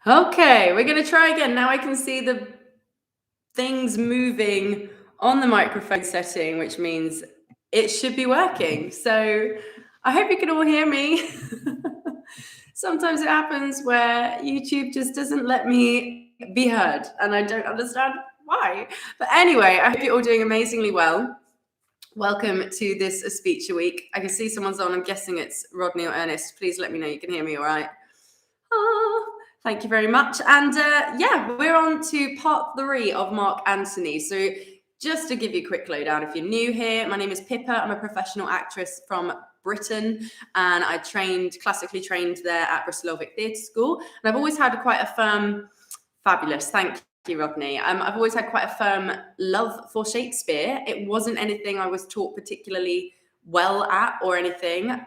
Okay, we're going to try again. Now I can see the things moving on the microphone setting, which means it should be working. So I hope you can all hear me. Sometimes it happens where YouTube just doesn't let me be heard, and I don't understand why. But anyway, I hope you're all doing amazingly well. Welcome to this Speech a Week. I can see someone's on. I'm guessing it's Rodney or Ernest. Please let me know you can hear me all right. Thank you very much. And yeah, we're on to part 3 of Mark Antony. So just to give you a quick lowdown, if you're new here, my name is Pippa. I'm a professional actress from Britain, and I classically trained there at Bristol Theatre School. And I've always had quite a firm, fabulous, thank you, Rodney. I've always had quite a firm love for Shakespeare. It wasn't anything I was taught particularly well at or anything.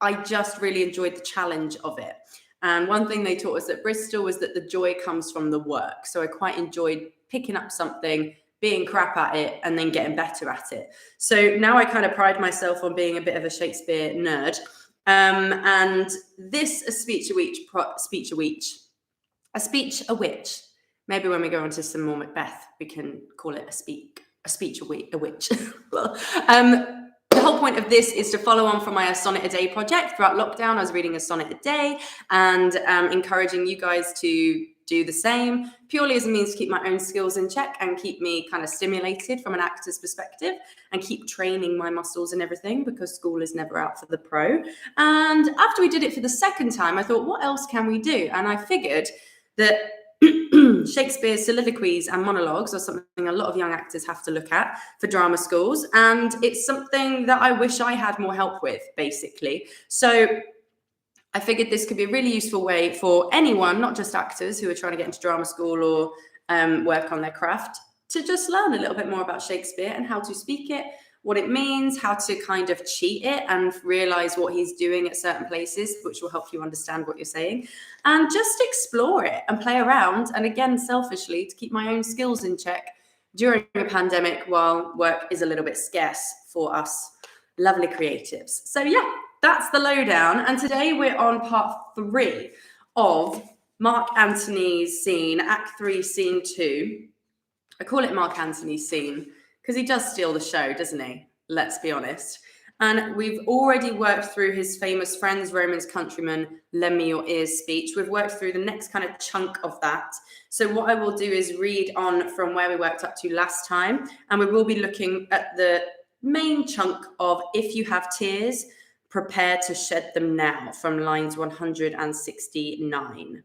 I just really enjoyed the challenge of it. And one thing they taught us at Bristol was that the joy comes from the work. So I quite enjoyed picking up something, being crap at it, and then getting better at it. So now I kind of pride myself on being a bit of a Shakespeare nerd. And this a speech a witch. Maybe when we go into some more Macbeth, we can call it a speech a witch. The whole point of this is to follow on from my sonnet a day project. Throughout lockdown, I was reading a sonnet a day and encouraging you guys to do the same, purely as a means to keep my own skills in check and keep me kind of stimulated from an actor's perspective and keep training my muscles and everything, because school is never out for the pro. And after we did it for the second time, I thought, what else can we do? And I figured that Shakespeare's soliloquies and monologues are something a lot of young actors have to look at for drama schools, and it's something that I wish I had more help with, basically. So I figured this could be a really useful way for anyone, not just actors who are trying to get into drama school or work on their craft, to just learn a little bit more about Shakespeare and how to speak it, what it means, how to kind of cheat it and realize what he's doing at certain places, which will help you understand what you're saying, and just explore it and play around. And again, selfishly, to keep my own skills in check during a pandemic while work is a little bit scarce for us lovely creatives. So yeah, that's the lowdown. And today we're on part 3 of Mark Antony's scene, Act 3, Scene 2. I call it Mark Antony's scene because he does steal the show, doesn't he? Let's be honest. And we've already worked through his famous friends, Romans, countrymen, lend me your ears speech. We've worked through the next kind of chunk of that. So what I will do is read on from where we worked up to last time. And we will be looking at the main chunk of if you have tears, prepare to shed them now, from lines 169.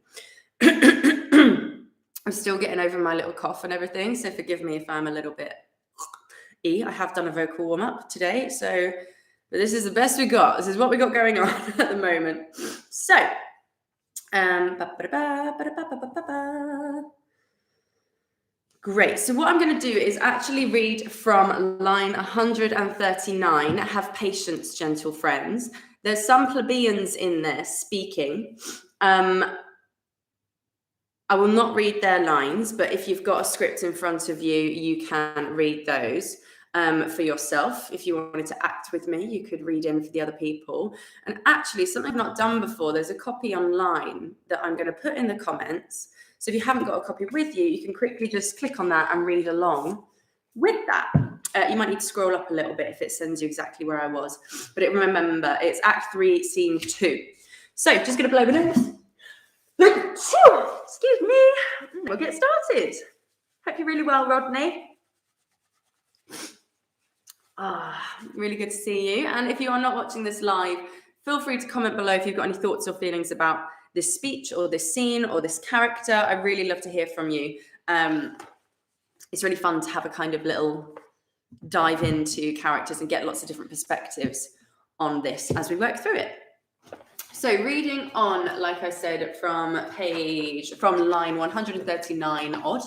I'm still getting over my little cough and everything, so forgive me if I'm a little bit I have done a vocal warm-up today, so but this is the best we got. This is what we got going on at the moment. So, great. So what I'm going to do is actually read from line 139, have patience, gentle friends. There's some plebeians in there speaking. I will not read their lines, but if you've got a script in front of you, you can read those for yourself. If you wanted to act with me, you could read in for the other people. And actually, something I've not done before, there's a copy online that I'm going to put in the comments. So if you haven't got a copy with you, you can quickly just click on that and read along with that. You might need to scroll up a little bit if it sends you exactly where I was. But remember, it's Act 3, Scene 2. So just going to blow the nose. Excuse me. We'll get started. Hope you're really well, Rodney. Really good to see you. And if you are not watching this live, feel free to comment below if you've got any thoughts or feelings about this speech or this scene or this character. I really love to hear from you. It's really fun to have a kind of little dive into characters and get lots of different perspectives on this as we work through it. So reading on, like I said, from line 139 odd,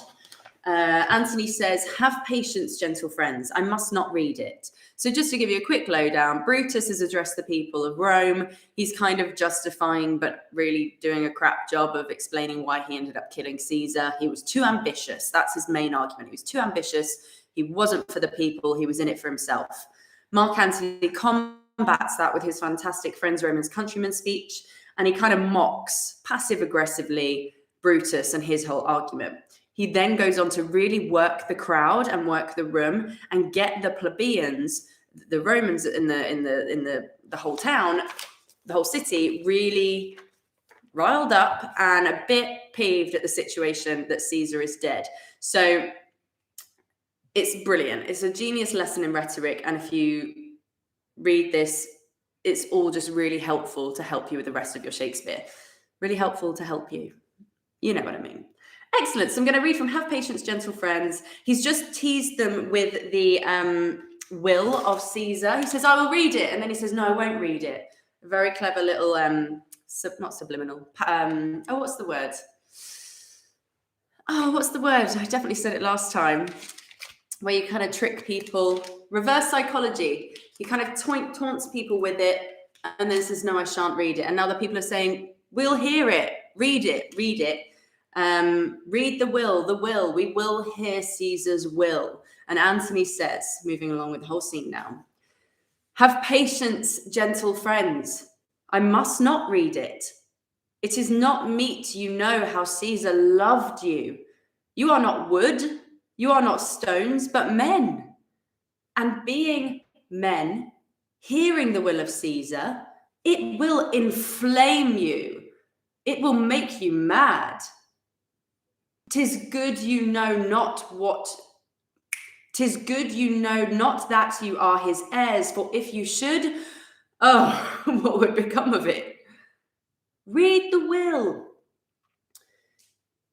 Antony says, have patience, gentle friends. I must not read it. So just to give you a quick lowdown, Brutus has addressed the people of Rome. He's kind of justifying, but really doing a crap job of explaining why he ended up killing Caesar. He was too ambitious. That's his main argument. He was too ambitious. He wasn't for the people. He was in it for himself. Mark Antony combats that with his fantastic friends, Romans, countrymen speech. And he kind of mocks passive aggressively Brutus and his whole argument. He then goes on to really work the crowd and work the room and get the plebeians, the Romans in the whole town, the whole city, really riled up and a bit peeved at the situation that Caesar is dead. So it's brilliant. It's a genius lesson in rhetoric. And if you read this, it's all just really helpful to help you with the rest of your Shakespeare. Really helpful to help you. You know what I mean. Excellent. So I'm going to read from Have Patience, Gentle Friends. He's just teased them with the will of Caesar. He says, I will read it. And then he says, no, I won't read it. A very clever little, not subliminal. What's the word? I definitely said it last time. Where you kind of trick people. Reverse psychology. He kind of taunts people with it and then says, no, I shan't read it. And now the people are saying, we'll hear it. Read it. Read the will. We will hear Caesar's will. And Antony says, moving along with the whole scene now, have patience, gentle friends. I must not read it. It is not meet you know how Caesar loved you. You are not wood, you are not stones, but men. And being men, hearing the will of Caesar, it will inflame you. It will make you mad. 'Tis good you know not that you are his heirs, for if you should, what would become of it? Read the will.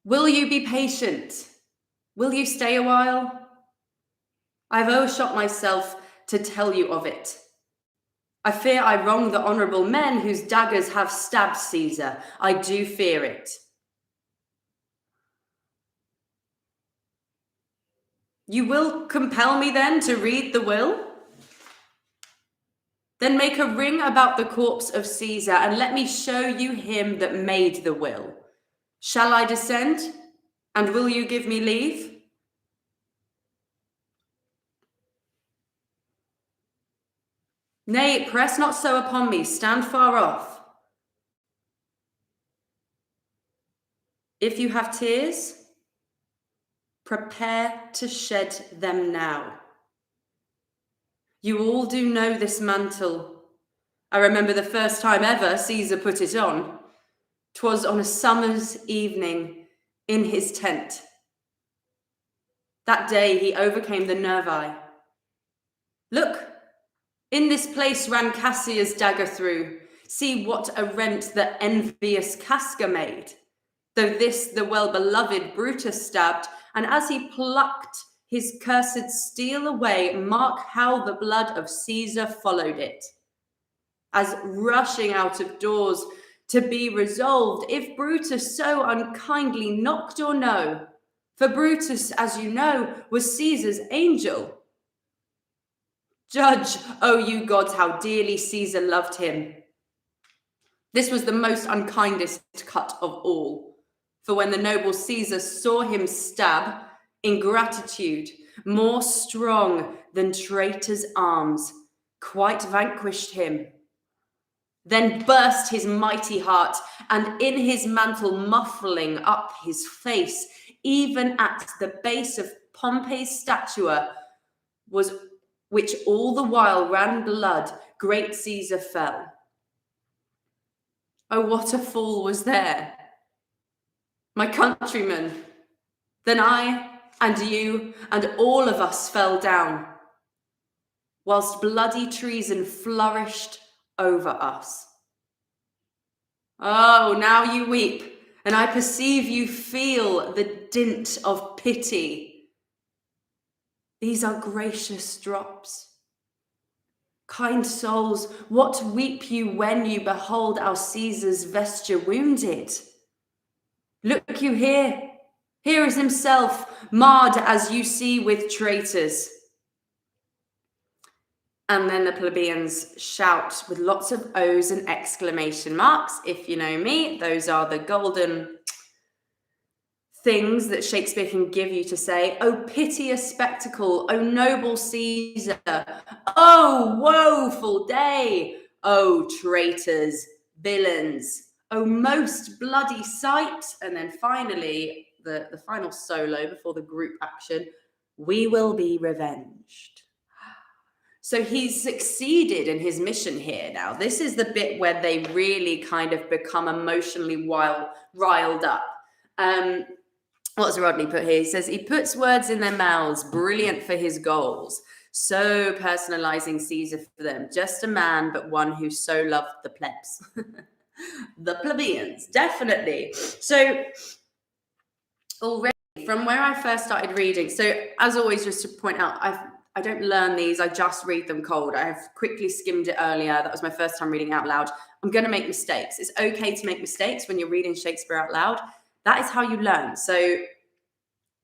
Will you be patient? Will you stay a while? I've overshot myself to tell you of it. I fear I wrong the honourable men whose daggers have stabbed Caesar. I do fear it. You will compel me then to read the will? Then make a ring about the corpse of Caesar and let me show you him that made the will. Shall I descend? And will you give me leave? Nay, press not so upon me, stand far off. If you have tears, prepare to shed them now. You all do know this mantle. I remember the first time ever Caesar put it on. 'Twas on a summer's evening in his tent. That day he overcame the Nervi. Look, in this place ran Cassia's dagger through. See what a rent the envious Casca made. Though this the well-beloved Brutus stabbed, and as he plucked his cursed steel away, mark how the blood of Caesar followed it. As rushing out of doors to be resolved, if Brutus so unkindly knocked or no, for Brutus, as you know, was Caesar's angel. Judge, O you gods, how dearly Caesar loved him. This was the most unkindest cut of all. For when the noble Caesar saw him stab, ingratitude, more strong than traitor's arms, quite vanquished him. Then burst his mighty heart, and in his mantle muffling up his face, even at the base of Pompey's statua, was which all the while ran blood, great Caesar fell. Oh, what a fool was there! My countrymen, then I and you and all of us fell down, whilst bloody treason flourished over us. Oh, now you weep, and I perceive you feel the dint of pity. These are gracious drops. Kind souls, what weep you when you behold our Caesar's vesture wounded? Look you here. Here is himself, marred as you see with traitors. And then the plebeians shout with lots of O's and exclamation marks. If you know me, those are the golden things that Shakespeare can give you to say, oh, piteous spectacle, oh, noble Caesar, oh, woeful day, oh, traitors, villains, "Oh, most bloody sight." And then finally, the final solo before the group action, "We will be revenged." So he's succeeded in his mission here now. This is the bit where they really kind of become emotionally riled up. What's Rodney put here? He says, "He puts words in their mouths, brilliant for his goals. So personalizing Caesar for them. Just a man, but one who so loved the plebs." The plebeians, definitely. So already from where I first started reading, so as always, just to point out, I don't learn these, I just read them cold. I have quickly skimmed it earlier. That was my first time reading out loud. I'm going to make mistakes. It's okay to make mistakes when you're reading Shakespeare out loud. That is how you learn. So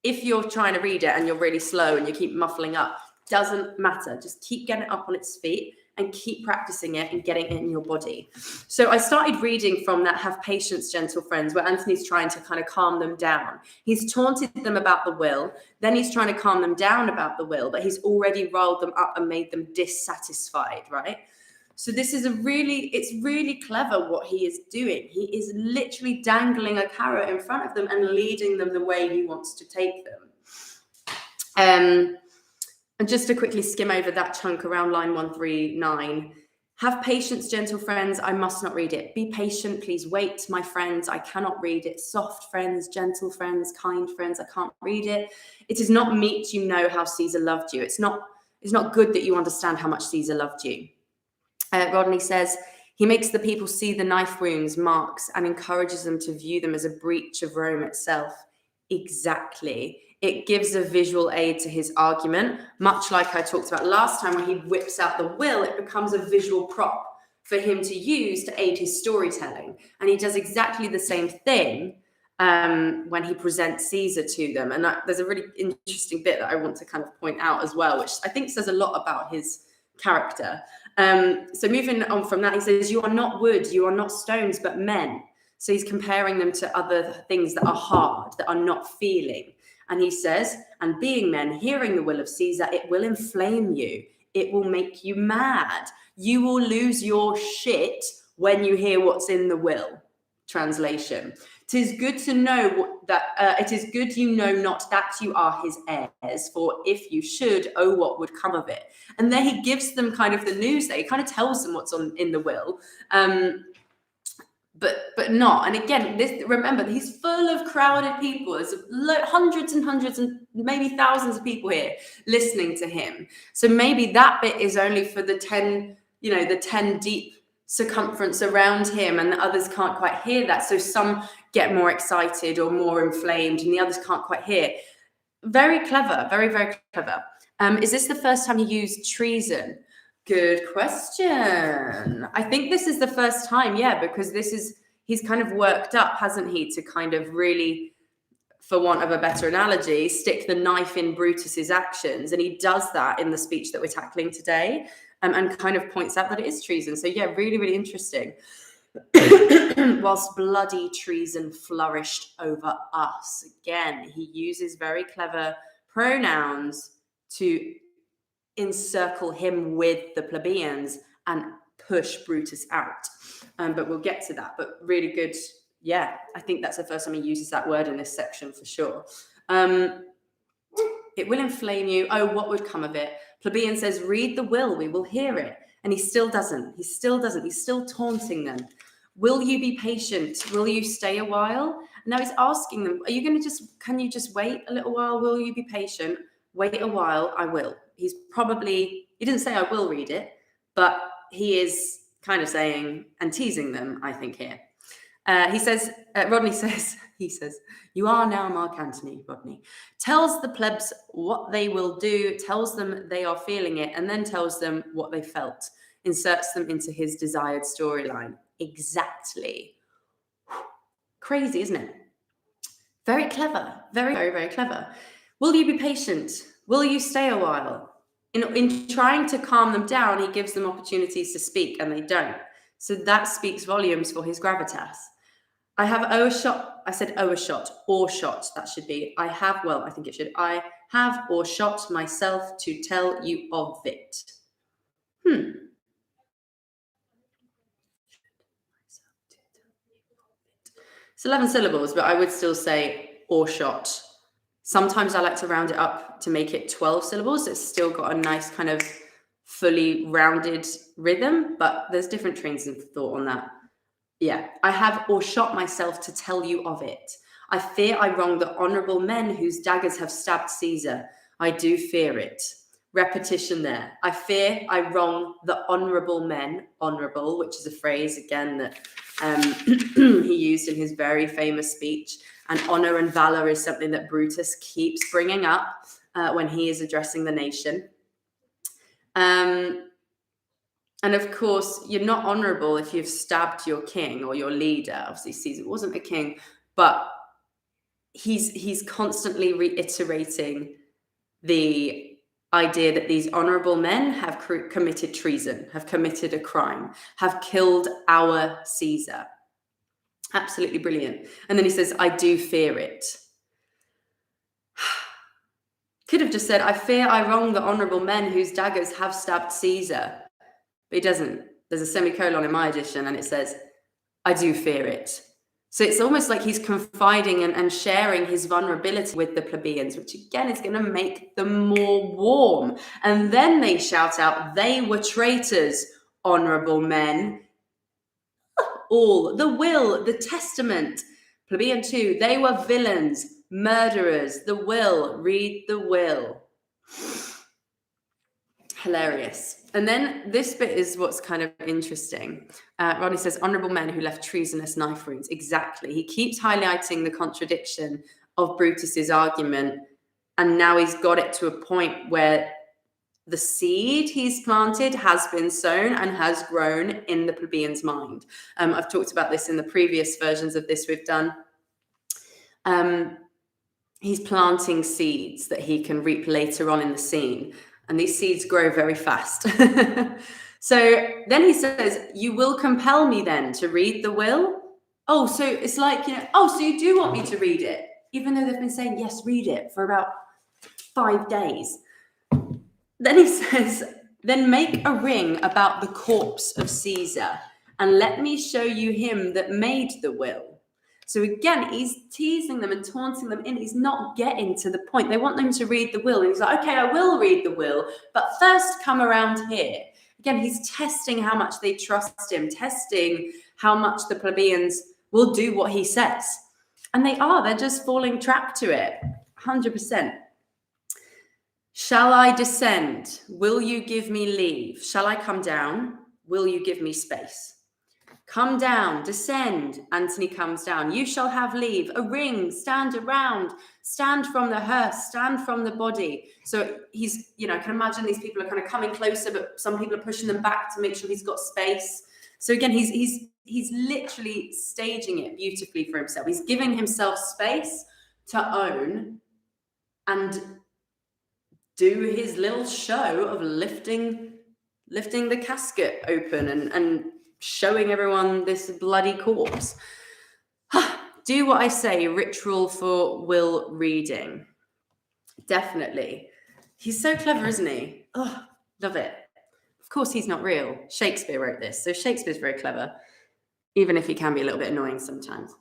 if you're trying to read it and you're really slow and you keep muffling up, doesn't matter. Just keep getting it up on its feet and keep practicing it and getting it in your body. So I started reading from that "Have patience, gentle friends," where Antony's trying to kind of calm them down. He's taunted them about the will, then he's trying to calm them down about the will, but he's already riled them up and made them dissatisfied, right? So this is it's really clever what he is doing. He is literally dangling a carrot in front of them and leading them the way he wants to take them. And just to quickly skim over that chunk around line 139, "Have patience, gentle friends, I must not read it. Be patient, please wait, my friends, I cannot read it. Soft friends, gentle friends, kind friends, I can't read it. It is not meet you know how Caesar loved you. It's not good that you understand how much Caesar loved you." Rodney says, "He makes the people see the knife wounds, marks, and encourages them to view them as a breach of Rome itself." Exactly. It gives a visual aid to his argument, much like I talked about last time when he whips out the will, it becomes a visual prop for him to use to aid his storytelling. And he does exactly the same thing when he presents Caesar to them. And there's a really interesting bit that I want to kind of point out as well, which I think says a lot about his character. So moving on from that, he says, "You are not wood, you are not stones, but men." So he's comparing them to other things that are hard, that are not feeling. And he says, "And being men, hearing the will of Caesar, it will inflame you. It will make you mad. You will lose your shit when you hear what's in the will." Translation: "'Tis good to know that it is good you know not that you are his heirs, for if you should, oh, what would come of it?" And then he gives them kind of the news there. He kind of tells them what's in the will. But not. And again, remember, he's full of crowded people. There's hundreds and hundreds and maybe thousands of people here listening to him. So maybe that bit is only for the 10 deep circumference around him, and the others can't quite hear that. So some get more excited or more inflamed, and the others can't quite hear. Very clever, very, very clever. Is this the first time you used treason? Good question. I think this is the first time, yeah, because he's kind of worked up, hasn't he, to kind of really, for want of a better analogy, stick the knife in Brutus's actions. And he does that in the speech that we're tackling today, and kind of points out that it is treason. So yeah, really, really interesting. "Whilst bloody treason flourished over us." Again, he uses very clever pronouns to encircle him with the plebeians and push Brutus out. But we'll get to that. But really good. Yeah, I think that's the first time he uses that word in this section for sure. "It will inflame you. Oh, what would come of it?" Plebeian says, "Read the will, we will hear it." And he still doesn't. He's still taunting them. "Will you be patient? Will you stay a while?" Now he's asking them, can you just wait a little while? Will you be patient? Wait a while, I will. He didn't say I will read it, but he is kind of saying and teasing them, I think, here. Rodney says, "You are now Mark Antony," Rodney. "Tells the plebs what they will do, tells them they are feeling it, and then tells them what they felt. Inserts them into his desired storyline." Exactly. Crazy, isn't it? Very clever. Very, very, very clever. "Will you be patient? Will you stay a while?" In trying to calm them down, he gives them opportunities to speak, and they don't. So that speaks volumes for his gravitas. "I have overshot," I said overshot, or shot, that should be. I have or shot myself to tell you of it. It's 11 syllables, but I would still say or shot. Sometimes I like to round it up to make it 12 syllables. It's still got a nice kind of fully rounded rhythm, but there's different trains of thought on that. Yeah, I have or shot myself to tell you of it. I fear I wrong the honourable men whose daggers have stabbed Caesar. I do fear it. Repetition there. I fear I wrong the honourable men. Honourable, which is a phrase, again, that he used in his very famous speech. And honour and valour is something that Brutus keeps bringing up when he is addressing the nation. And of course, you're not honourable if you've stabbed your king or your leader. Obviously, Caesar wasn't a king, but he's constantly reiterating the idea that these honourable men have committed treason, have committed a crime, have killed our Caesar. Absolutely brilliant. And then he says, I do fear it. Could have just said, I fear I wrong the honourable men whose daggers have stabbed Caesar. But he doesn't. There's a semicolon in my edition and it says, I do fear it. So it's almost like he's confiding and sharing his vulnerability with the plebeians, which again is going to make them more warm. And then they shout out, they were traitors, honourable men. All, the will, the testament, plebeian 2, they were villains, murderers, the will, read the will. Hilarious. And then this bit is what's kind of interesting. Ronnie says, honourable men who left treasonous knife wounds. Exactly. He keeps highlighting the contradiction of Brutus's argument. And now he's got it to a point where the seed he's planted has been sown and has grown in the plebeian's mind. I've talked about this in the previous versions of this we've done. He's planting seeds that he can reap later on in the scene. And these seeds grow very fast. So then he says, you will compel me then to read the will? Oh, so it's like, so you do want me to read it, even though they've been saying, yes, read it for about 5 days. Then he says, then make a ring about the corpse of Caesar and let me show you him that made the will. So again, he's teasing them and taunting them in. He's not getting to the point. They want them to read the will. And he's like, okay, I will read the will, but first come around here. Again, he's testing how much they trust him, testing how much the plebeians will do what he says. And they're just falling trap to it, 100%. Shall I descend? Will you give me leave? Shall I come down? Will you give me space? Come down, descend. Antony comes down. You shall have leave. A ring, stand around, stand from the hearse, stand from the body. So he's, I can imagine these people are kind of coming closer, but some people are pushing them back to make sure he's got space. So again, he's literally staging it beautifully for himself. He's giving himself space to own and do his little show of lifting the casket open and showing everyone this bloody corpse. Do what I say, ritual for will reading. Definitely. He's so clever, isn't he? Oh, love it. Of course, he's not real. Shakespeare wrote this, so Shakespeare's very clever, even if he can be a little bit annoying sometimes.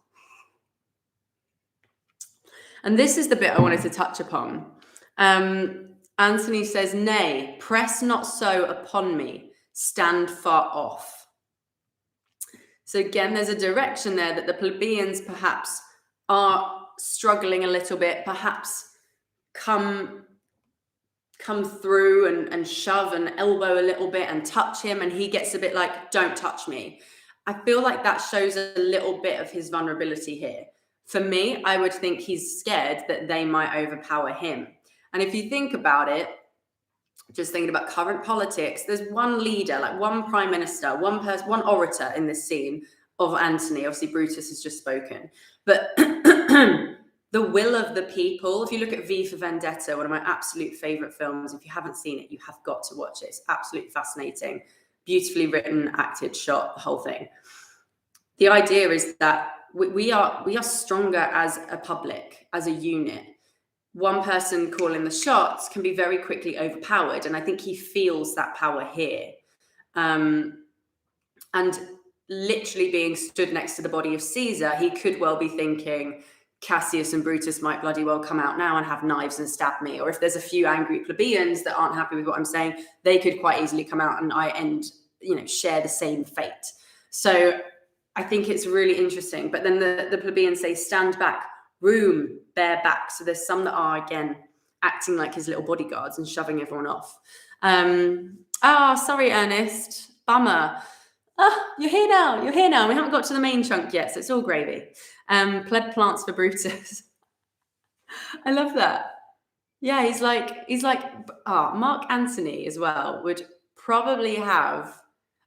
And this is the bit I wanted to touch upon. Antony says, nay, press not so upon me, stand far off. So again, there's a direction there that the plebeians perhaps are struggling a little bit, perhaps come through and shove and elbow a little bit and touch him, and he gets a bit like, don't touch me. I feel like that shows a little bit of his vulnerability here. For me, I would think he's scared that they might overpower him. And if you think about it, just thinking about current politics, there's one leader, like one prime minister, one person, one orator in this scene of Antony. Obviously, Brutus has just spoken. But the will of the people, if you look at V for Vendetta, one of my absolute favorite films, if you haven't seen it, you have got to watch it. It's absolutely fascinating. Beautifully written, acted, shot, the whole thing. The idea is that we are stronger as a public, as a unit. One person calling the shots can be very quickly overpowered. And I think he feels that power here. And literally being stood next to the body of Caesar, he could well be thinking, Cassius and Brutus might bloody well come out now and have knives and stab me. Or if there's a few angry plebeians that aren't happy with what I'm saying, they could quite easily come out and share the same fate. So I think it's really interesting. But then the plebeians say, stand back, room, bear back. So there's some that are, again, acting like his little bodyguards and shoving everyone off. Sorry, Ernest. Bummer. You're here now. We haven't got to the main chunk yet, so it's all gravy. Pleb plants for Brutus. I love that. Yeah, he's like, Mark Antony as well would probably have,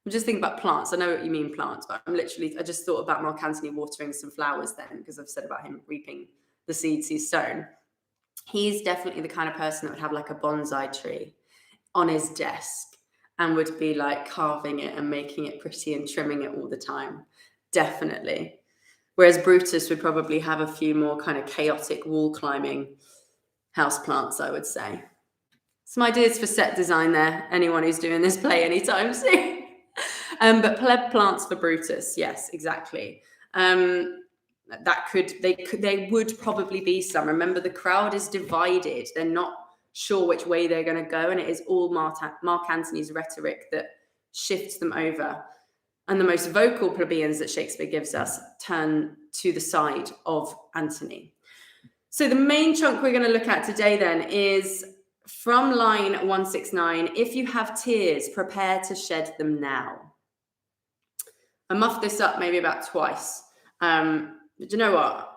I'm just thinking about plants. I know what you mean, plants, but I just thought about Mark Antony watering some flowers then, because I've said about him reaping the seeds he's sown. He's definitely the kind of person that would have like a bonsai tree on his desk and would be like carving it and making it pretty and trimming it all the time. Definitely. Whereas Brutus would probably have a few more kind of chaotic wall climbing houseplants, I would say. Some ideas for set design there, anyone who's doing this play anytime soon. But pleb plants for Brutus, yes, exactly. They would probably be some. Remember, the crowd is divided. They're not sure which way they're going to go, and it is all Mark Antony's rhetoric that shifts them over. And the most vocal plebeians that Shakespeare gives us turn to the side of Antony. So the main chunk we're going to look at today then is from line 169, if you have tears, prepare to shed them now. I muffed this up maybe about twice. But you know what?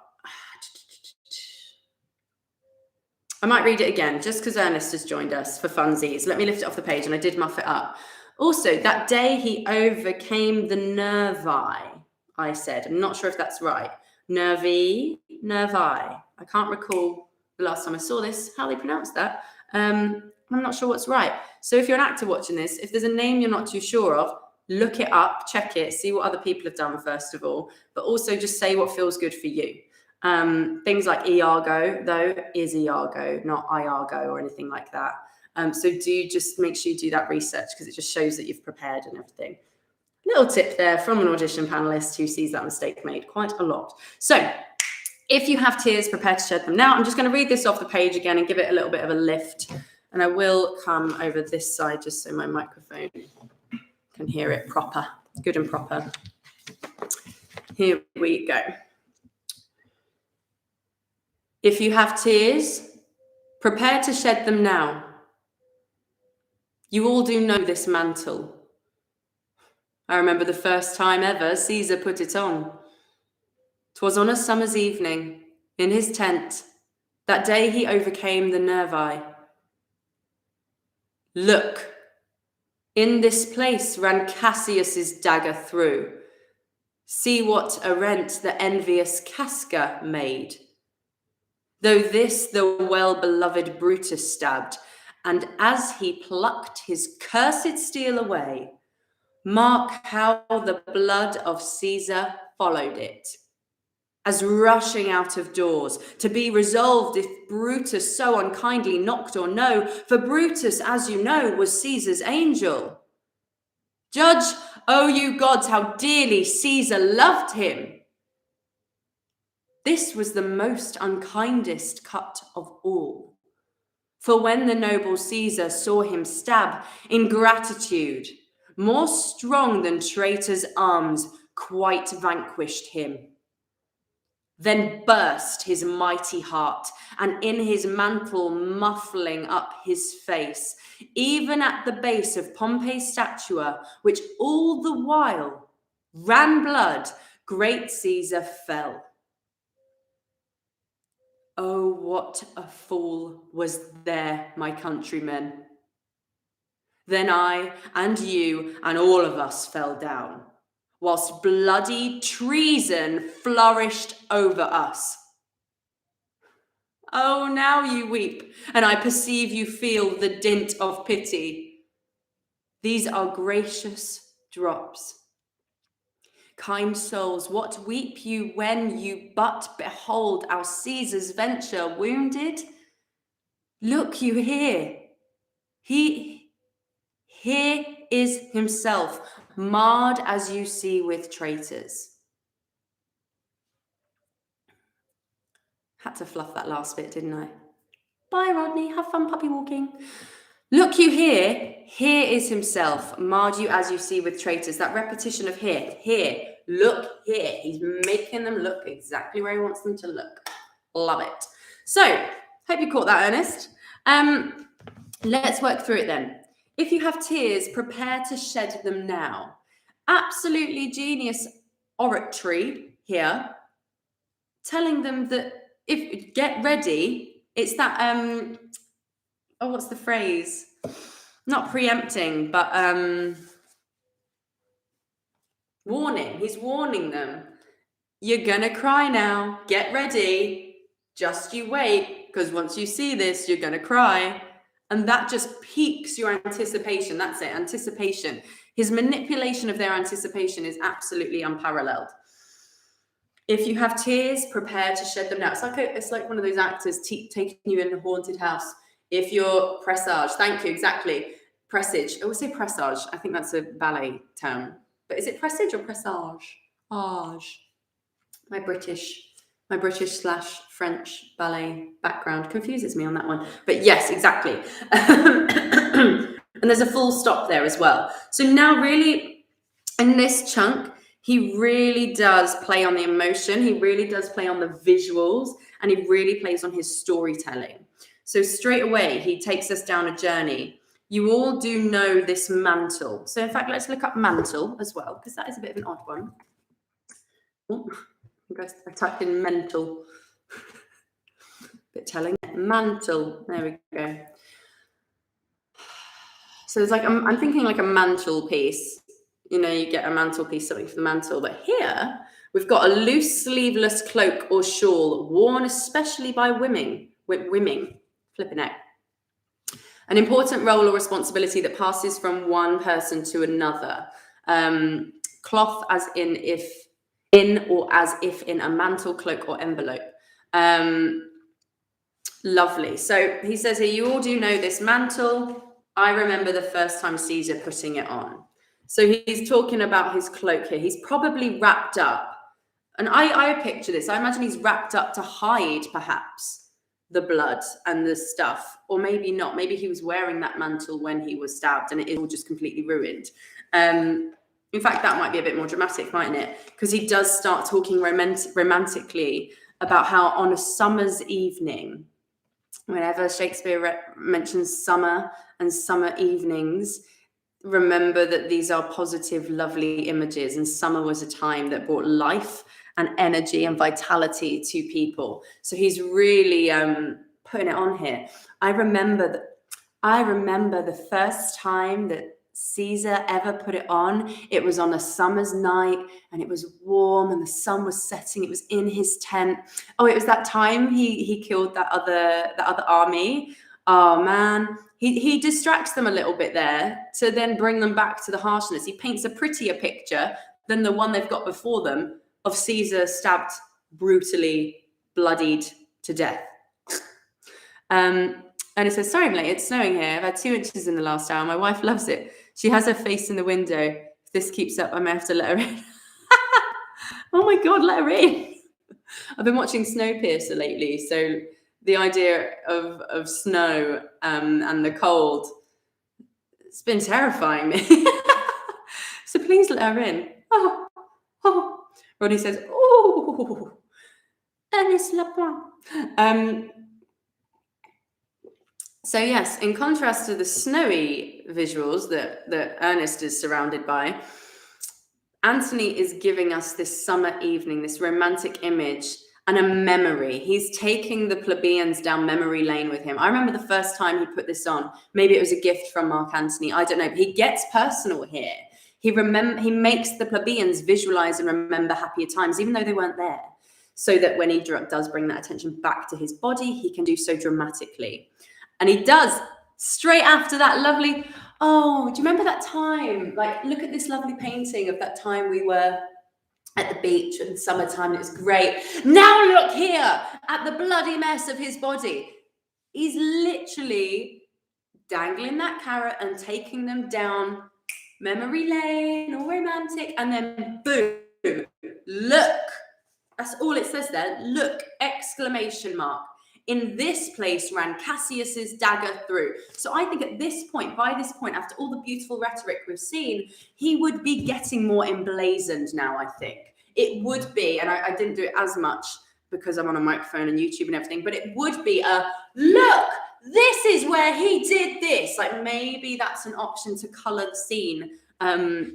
I might read it again, just because Ernest has joined us for funsies. Let me lift it off the page, and I did muff it up. Also, that day he overcame the nervi, I said. I'm not sure if that's right. Nervi. I can't recall the last time I saw this, how they pronounced that. I'm not sure what's right. So if you're an actor watching this, if there's a name you're not too sure of, look it up, check it, see what other people have done first of all, but also just say what feels good for you. Things like Iago, though, is Iago, not Iago or anything like that. So do just make sure you do that research, because it just shows that you've prepared and everything. Little tip there from an audition panelist who sees that mistake made quite a lot. So if you have tears, prepare to shed them now. I'm just going to read this off the page again and give it a little bit of a lift. And I will come over this side just so my microphone can hear it proper, good and proper. Here we go. If you have tears, prepare to shed them now. You all do know this mantle. I remember the first time ever Caesar put it on. 'Twas on a summer's evening, in his tent. That day he overcame the nervi. Look, in this place ran Cassius's dagger through. See what a rent the envious Casca made. Though this the well-beloved Brutus stabbed, and as he plucked his cursed steel away, mark how the blood of Caesar followed it, as rushing out of doors, to be resolved if Brutus so unkindly knocked or no, for Brutus, as you know, was Caesar's angel. Judge, O you gods, how dearly Caesar loved him. This was the most unkindest cut of all. For when the noble Caesar saw him stab, ingratitude, more strong than traitors' arms, quite vanquished him. Then burst his mighty heart, and in his mantle muffling up his face, even at the base of Pompey's statue, which all the while ran blood, great Caesar fell. Oh, what a fool was there, my countrymen. Then I and you and all of us fell down, whilst bloody treason flourished over us. Oh, now you weep, and I perceive you feel the dint of pity. These are gracious drops. Kind souls, what weep you when you but behold our Caesar's venture wounded? Look you here. Here is himself, Marred as you see with traitors. Had to fluff that last bit, didn't I? Bye, Rodney. Have fun puppy walking. Look you here. Here is himself. Marred you as you see with traitors. That repetition of here, look here. He's making them look exactly where he wants them to look. Love it. So, hope you caught that, Ernest. Let's work through it then. If you have tears, prepare to shed them now. Absolutely genius oratory here, telling them that if get ready, it's that what's the phrase? Not preempting, but warning. He's warning them. You're gonna cry now. Get ready. Just you wait, because once you see this, you're gonna cry. And that just piques your anticipation. That's it, anticipation. His manipulation of their anticipation is absolutely unparalleled. If you have tears, prepare to shed them now. It's like one of those actors taking you in a haunted house. If you're presage, thank you, exactly. Presage. I always say presage. I think that's a ballet term. But is it presage or presage? Age. My British/French ballet background confuses me on that one. But yes, exactly. And there's a full stop there as well. So now really in this chunk, he really does play on the emotion. He really does play on the visuals, and he really plays on his storytelling. So straight away, he takes us down a journey. You all do know this mantle. So in fact, let's look up mantle as well, because that is a bit of an odd one. Oh, I typed in mental. Bit telling. Mantle. There we go. So it's like, I'm thinking like a mantelpiece. You know, you get a mantelpiece, something for the mantle. But here, we've got a loose sleeveless cloak or shawl worn especially by women. Flipping out. An important role or responsibility that passes from one person to another. Cloth as in or as if in a mantle, cloak, or envelope. Lovely. So he says here, you all do know this mantle. I remember the first time Caesar putting it on. So he's talking about his cloak here. He's probably wrapped up. And I picture this. I imagine he's wrapped up to hide, perhaps, the blood and the stuff. Or maybe not. Maybe he was wearing that mantle when he was stabbed and it is all just completely ruined. In fact, that might be a bit more dramatic, mightn't it? Because he does start talking romantically about how on a summer's evening, whenever Shakespeare mentions summer and summer evenings, remember that these are positive, lovely images. And summer was a time that brought life and energy and vitality to people. So he's really putting it on here. I remember the first time that Caesar ever put it on. It was on a summer's night and it was warm and the sun was setting. It was in his tent. Oh, it was that time he killed that other army. Oh man, he distracts them a little bit there to then bring them back to the harshness. He paints a prettier picture than the one they've got before them of Caesar stabbed, brutally bloodied to death. And it says, sorry, I'm late. It's snowing here. I've had 2 inches in the last hour. My wife loves it. She has her face in the window. If this keeps up, I may have to let her in. Oh my God, let her in. I've been watching Snowpiercer lately. So the idea of snow and the cold, it's been terrifying me. So please let her in. Oh. Rodney says, oh, Ernest Lapin. So yes, in contrast to the snowy visuals that Ernest is surrounded by, Antony is giving us this summer evening, this romantic image and a memory. He's taking the plebeians down memory lane with him. I remember the first time he put this on. Maybe it was a gift from Mark Antony. I don't know. But he gets personal here. He makes the plebeians visualize and remember happier times, even though they weren't there, so that when he does bring that attention back to his body, he can do so dramatically. And he does, straight after that lovely, oh, do you remember that time? Like, look at this lovely painting of that time we were at the beach in summertime. It was great. Now look here at the bloody mess of his body. He's literally dangling that carrot and taking them down memory lane, all romantic, and then boom, look. That's all it says there. Look, exclamation mark. In this place ran Cassius's dagger through. So I think at this point, by this point, after all the beautiful rhetoric we've seen, he would be getting more emblazoned now, I think. It would be, and I didn't do it as much because I'm on a microphone and YouTube and everything, but it would be a, look, this is where he did this. Like maybe that's an option to color the scene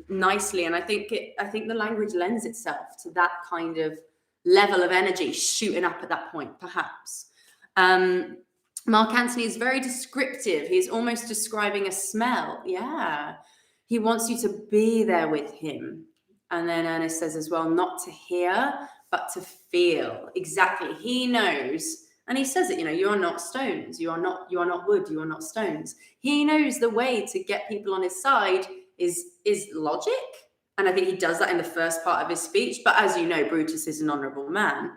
nicely. And I think the language lends itself to that kind of level of energy shooting up at that point, perhaps. Mark Antony is very descriptive. He's almost describing a smell. Yeah. He wants you to be there with him. And then Ernest says as well, not to hear, but to feel. Exactly. He knows, and he says it, you are not stones. You are not wood. You are not stones. He knows the way to get people on his side is logic. And I think he does that in the first part of his speech. But as you know, Brutus is an honorable man.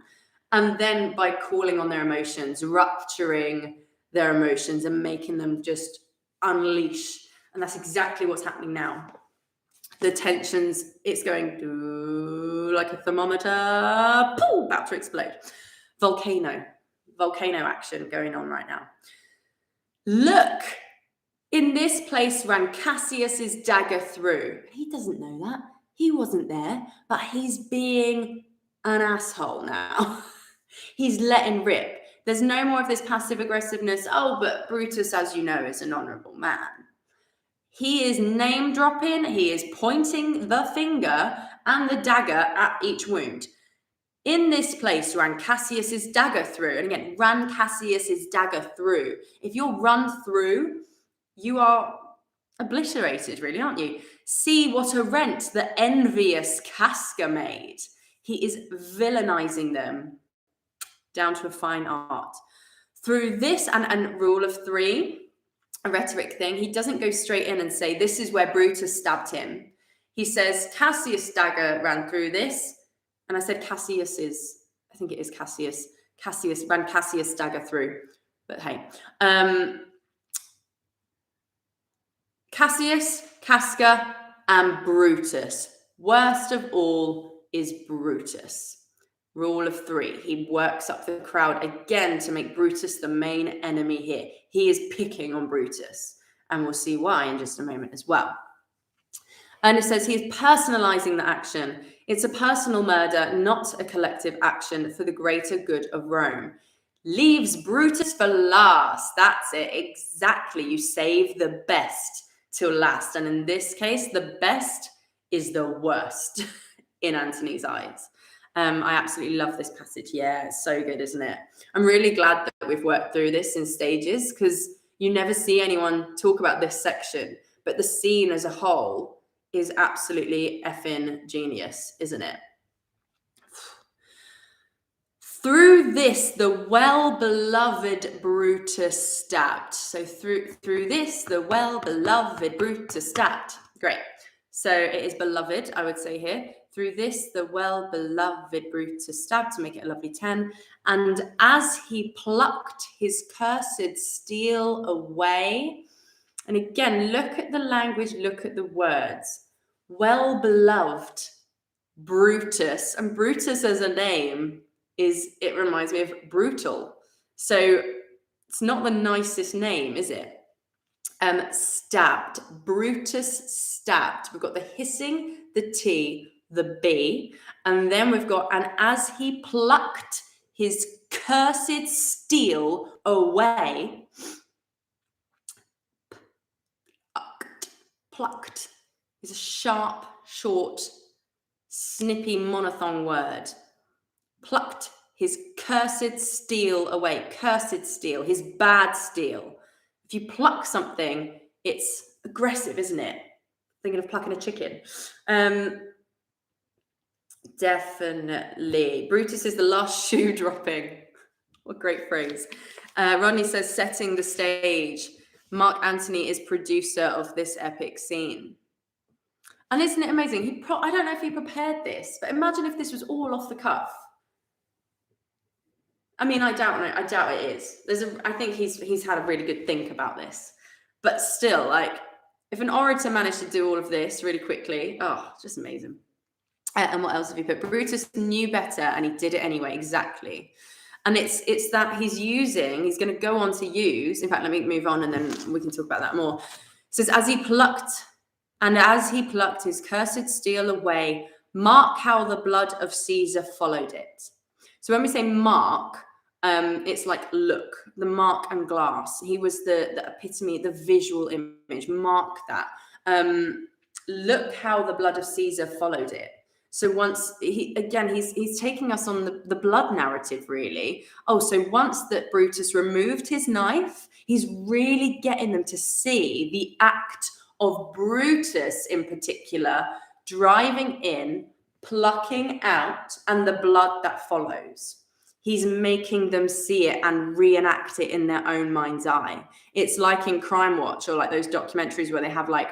And then by calling on their emotions, rupturing their emotions and making them just unleash. And that's exactly what's happening now. The tensions, it's going like a thermometer, pooh, about to explode. Volcano action going on right now. Look, in this place ran Cassius's dagger through. He doesn't know that. He wasn't there, but he's being an asshole now. He's letting rip. There's no more of this passive aggressiveness. Oh, but Brutus, as you know, is an honorable man. He is name dropping. He is pointing the finger and the dagger at each wound. In this place ran Cassius's dagger through. And again, ran Cassius's dagger through. If you're run through, you are obliterated, really, aren't you? See what a rent the envious Casca made. He is villainizing them down to a fine art. Through this and rule of three, a rhetoric thing, he doesn't go straight in and say, this is where Brutus stabbed him. He says, Cassius' dagger ran through this. And I said Cassius's, I think it is Cassius. Cassius ran Cassius' dagger through. But hey. Cassius, Casca, and Brutus. Worst of all is Brutus. Rule of three. He works up the crowd again to make Brutus the main enemy here. He is picking on Brutus, and we'll see why in just a moment as well. And it says he is personalizing the action. It's a personal murder, not a collective action for the greater good of Rome. Leaves Brutus for last. That's it. Exactly. You save the best till last. And in this case, the best is the worst in Antony's eyes. I absolutely love this passage. Yeah, it's so good, isn't it? I'm really glad that we've worked through this in stages because you never see anyone talk about this section, but the scene as a whole is absolutely effing genius, isn't it? Through this, the well-beloved Brutus stabbed. So through this, the well-beloved Brutus stabbed. Great. So it is beloved, I would say here. Through this, the well-beloved Brutus stabbed, to make it a lovely 10. And as he plucked his cursed steel away, and again, look at the language, look at the words. Well-beloved Brutus, and Brutus as a name it reminds me of brutal. So it's not the nicest name, is it? Stabbed. Brutus stabbed. We've got the hissing, the T, the B, and then we've got, and as he plucked his cursed steel away, plucked is a sharp, short, snippy monophthong word. Plucked his cursed steel away. Cursed steel, his bad steel. If you pluck something, it's aggressive, isn't it? Thinking of plucking a chicken. Definitely. Brutus is the last shoe dropping. What a great phrase. Rodney says, setting the stage. Mark Antony is producer of this epic scene. And isn't it amazing? I don't know if he prepared this, but imagine if this was all off the cuff. I mean, I doubt it is. I think he's had a really good think about this. But still, like, if an orator managed to do all of this really quickly, oh, just amazing. And what else have you put? Brutus knew better and he did it anyway. Exactly. And it's that he's going to go on to use, in fact, let me move on and then we can talk about that more. It says, as he plucked his cursed steel away, mark how the blood of Caesar followed it. So when we say mark, it's like look, the mark and glass. He was the epitome, the visual image. Mark that. Look how the blood of Caesar followed it. So once he's taking us on the blood narrative, really. Oh, so once that Brutus removed his knife, he's really getting them to see the act of Brutus in particular, driving in, plucking out, and the blood that follows. He's making them see it and reenact it in their own mind's eye. It's like in Crime Watch or like those documentaries where they have like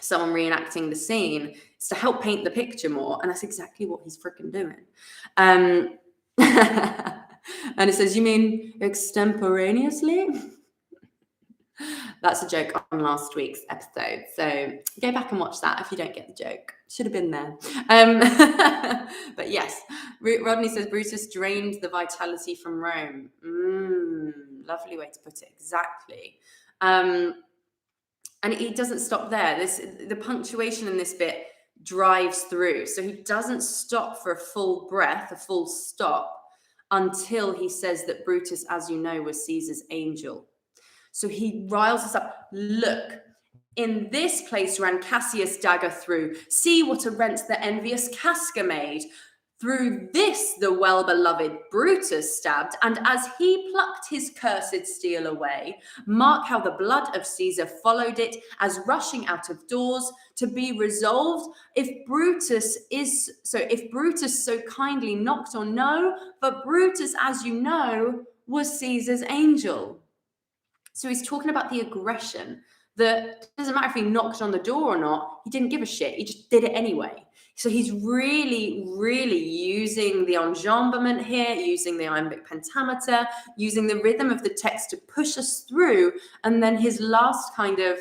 someone reenacting the scene. It's to help paint the picture more, and that's exactly what he's freaking doing. And it says, you mean extemporaneously? That's a joke on last week's episode, so go back and watch that if you don't get the joke. Should have been there. But yes, Rodney says Brutus drained the vitality from Rome. Lovely way to put it. Exactly. And he doesn't stop there. The punctuation in this bit drives through. So he doesn't stop for a full breath, a full stop, until he says that Brutus, as you know, was Caesar's angel. So he riles us up. Look, in this place ran Cassius' dagger through. See what a rent the envious Casca made. Through this the well-beloved Brutus stabbed, and as he plucked his cursed steel away, mark how the blood of Caesar followed it, as rushing out of doors to be resolved. If Brutus so kindly knocked or no, but Brutus, as you know, was Caesar's angel. So he's talking about the aggression. That doesn't matter if he knocked on the door or not, he didn't give a shit, he just did it anyway. So he's really, really using the enjambment here, using the iambic pentameter, using the rhythm of the text to push us through. And then his last kind of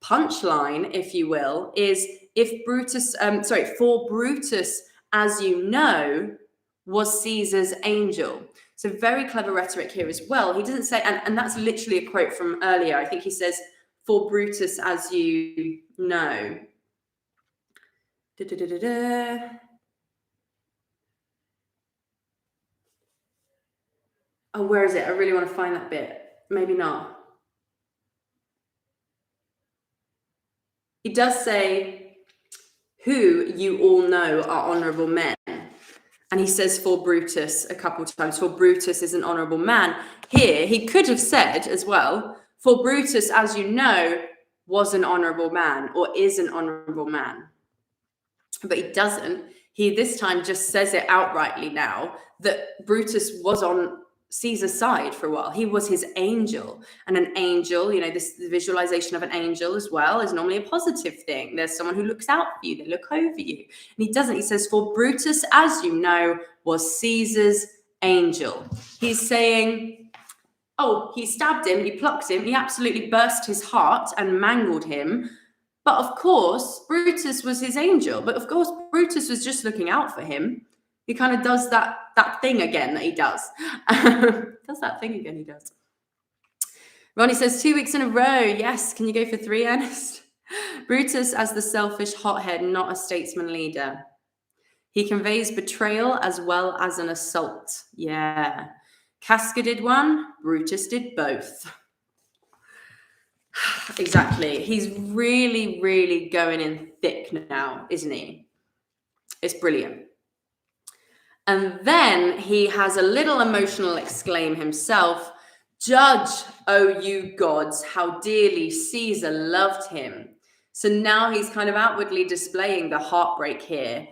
punchline, if you will, is for Brutus, as you know, was Caesar's angel. So very clever rhetoric here as well. He doesn't say, and that's literally a quote from earlier. I think he says, for Brutus, as you know. Oh, where is it? I really want to find that bit. Maybe not. He does say, who you all know are honourable men. And he says for Brutus a couple of times, for Brutus is an honourable man. Here, he could have said as well, for Brutus, as you know, was an honourable man or is an honourable man. But he doesn't. He this time just says it outrightly now that Brutus was on Caesar's side for a while. He was his angel. And an angel, you know, the visualization of an angel as well is normally a positive thing. There's someone who looks out for you, they look over you. And he doesn't. He says, for Brutus, as you know, was Caesar's angel. He's saying, oh, he stabbed him, he plucked him, he absolutely burst his heart and mangled him. But of course, Brutus was his angel. But of course, Brutus was just looking out for him. He kind of does that thing again that he does. He does. Ronnie says, 2 weeks in a row. Yes. Can you go for 3, Ernest? Brutus as the selfish hothead, not a statesman leader. He conveys betrayal as well as an assault. Yeah. Casca did one. Brutus did both. Exactly. He's really, really going in thick now, isn't he? It's brilliant. And then he has a little emotional exclaim himself. Judge, O you gods, how dearly Caesar loved him. So now he's kind of outwardly displaying the heartbreak here.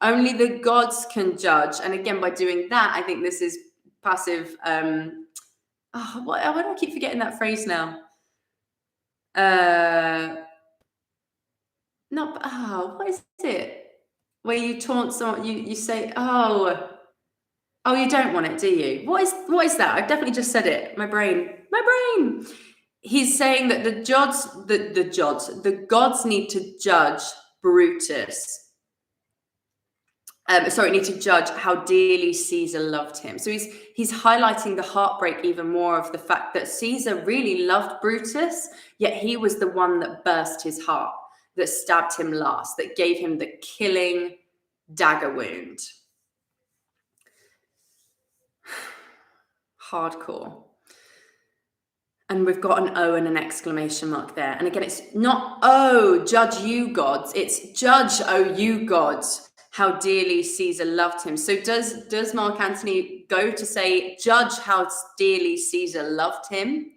Only the gods can judge. And again, by doing that, I think this is passive. Why do I keep forgetting that phrase now? What is it? Where you taunt someone, you say, oh, you don't want it, do you? What is that? I've definitely just said it. My brain. he's saying that the gods need to judge Brutus. Need to judge how dearly Caesar loved him. So he's highlighting the heartbreak even more of the fact that Caesar really loved Brutus, yet he was the one that burst his heart, that stabbed him last, that gave him the killing dagger wound. Hardcore. And we've got an O and an exclamation mark there. And again, it's not, oh, judge you gods. It's judge, oh, you gods, how dearly Caesar loved him. So does Mark Antony go to say, judge how dearly Caesar loved him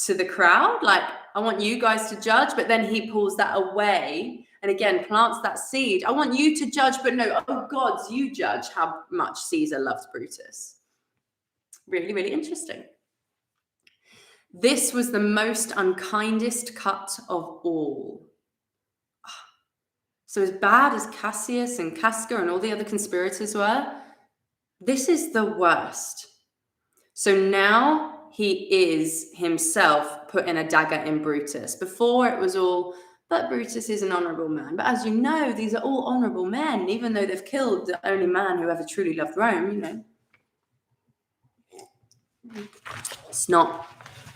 to the crowd? Like, I want you guys to judge, but then he pulls that away and again plants that seed. I want you to judge, but no, oh gods, you judge how much Caesar loved Brutus. Really, really interesting. This was the most unkindest cut of all. So as bad as Cassius and Casca and all the other conspirators were, this is the worst. So now he is himself putting a dagger in Brutus. Before it was all, but Brutus is an honourable man. But as you know, these are all honourable men, even though they've killed the only man who ever truly loved Rome, you know.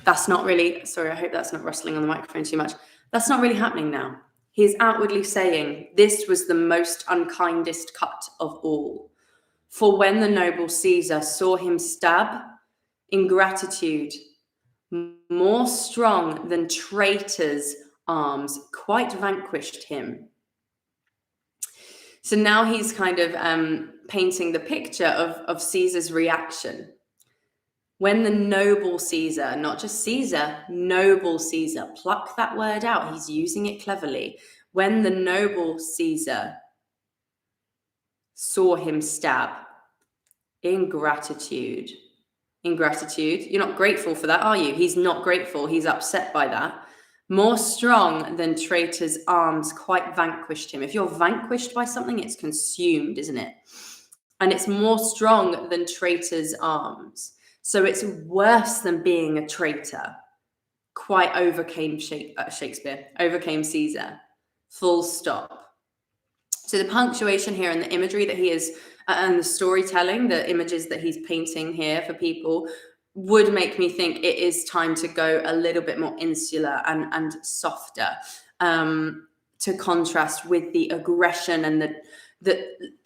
That's not really, sorry, I hope that's not rustling on the microphone too much. That's not really happening now. He's outwardly saying, this was the most unkindest cut of all. For when the noble Caesar saw him stab, ingratitude, more strong than traitors' arms, quite vanquished him. So now he's kind of painting the picture of Caesar's reaction. When the noble Caesar, not just Caesar, noble Caesar, pluck that word out, he's using it cleverly. When the noble Caesar saw him stab, ingratitude, you're not grateful for that, are you? He's not grateful, he's upset by that. More strong than traitors' arms, quite vanquished him. If you're vanquished by something, it's consumed, isn't it? And it's more strong than traitors' arms. So it's worse than being a traitor. Quite overcame Shakespeare, overcame Caesar. Full stop. So the punctuation here and the imagery that he is, and the storytelling, the images that he's painting here for people, would make me think it is time to go a little bit more insular and softer, to contrast with the aggression and the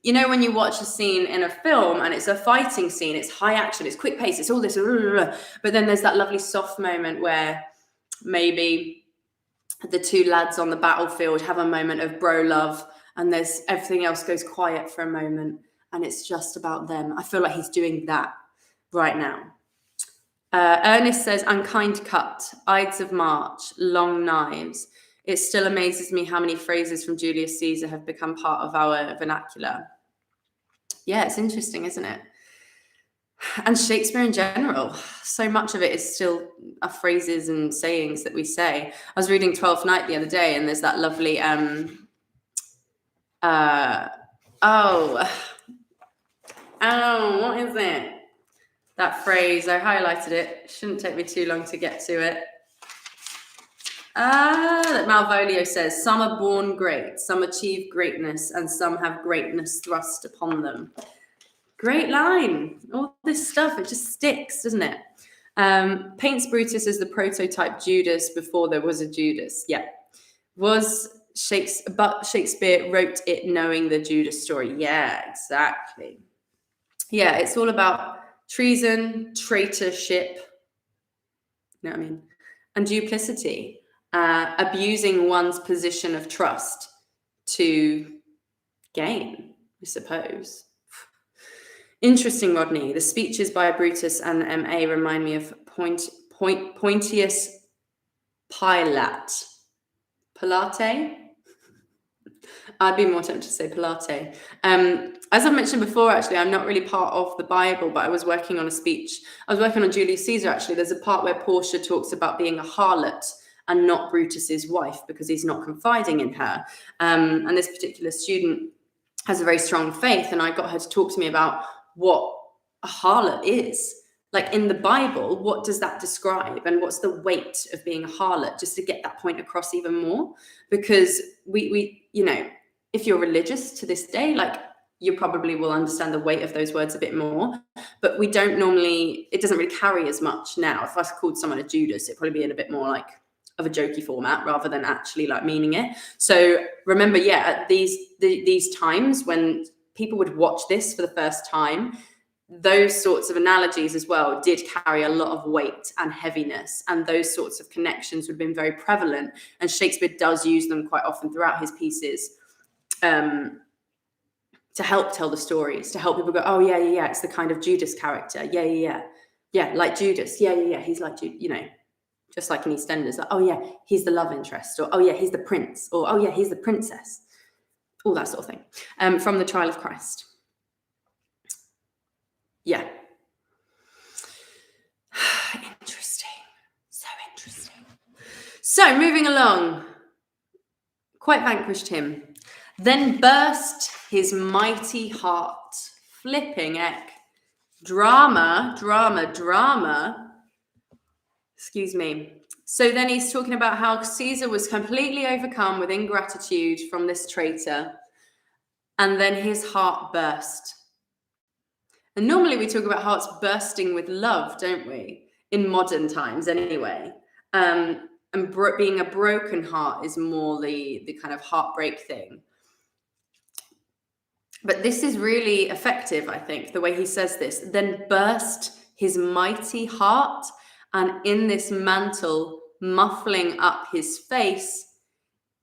you know, when you watch a scene in a film and it's a fighting scene, it's high action, it's quick pace, it's all this, but then there's that lovely soft moment where maybe the two lads on the battlefield have a moment of bro love and there's everything else goes quiet for a moment and it's just about them. I feel like he's doing that right now. Ernest says, unkind cut, Ides of March, long knives. It still amazes me how many phrases from Julius Caesar have become part of our vernacular. Yeah, it's interesting, isn't it? And Shakespeare in general, so much of it is still phrases and sayings that we say. I was reading Twelfth Night the other day, and there's that lovely, what is it? That phrase, I highlighted it. Shouldn't take me too long to get to it. That Malvolio says, some are born great, some achieve greatness, and some have greatness thrust upon them. Great line. All this stuff, it just sticks, doesn't it? Paints Brutus as the prototype Judas before there was a Judas. Yeah. But Shakespeare wrote it knowing the Judas story. Yeah, exactly. Yeah, it's all about treason, traitorship, you know what I mean? And duplicity. Abusing one's position of trust to gain, I suppose. Interesting, Rodney. The speeches by Brutus and MA remind me of Pontius Pilate. Pilate? I'd be more tempted to say Pilate. As I've mentioned before, actually, I'm not really part of the Bible, but I was working on a speech. I was working on Julius Caesar, actually. There's a part where Portia talks about being a harlot and not Brutus's wife because he's not confiding in her. And this particular student has a very strong faith, and I got her to talk to me about what a harlot is. like in the Bible, what does that describe? And what's the weight of being a harlot, just to get that point across even more? Because we you know, if you're religious to this day, like you probably will understand the weight of those words a bit more, but we don't normally, it doesn't really carry as much now. If I called someone a Judas, it'd probably be in a bit more like of a jokey format rather than actually like meaning it. So remember, at these times when people would watch this for the first time, those sorts of analogies as well did carry a lot of weight and heaviness, and those sorts of connections would have been very prevalent, and Shakespeare does use them quite often throughout his pieces to help tell the stories, to help people go, oh yeah, it's the kind of Judas character, yeah, like Judas, yeah, he's like Judas, you know, just like in EastEnders, like, oh yeah, he's the love interest, or oh yeah, he's the prince, or oh yeah, he's the princess, all that sort of thing, from the Trial of Christ. Yeah. Interesting. So interesting. So moving along. Quite vanquished him. Then burst his mighty heart. Flipping heck. Drama. Excuse me. So then he's talking about how Caesar was completely overcome with ingratitude from this traitor. And then his heart burst. And normally we talk about hearts bursting with love, don't we? In modern times anyway. And being a broken heart is more the kind of heartbreak thing. But this is really effective, I think, the way he says this. Then burst his mighty heart, and in this mantle, muffling up his face,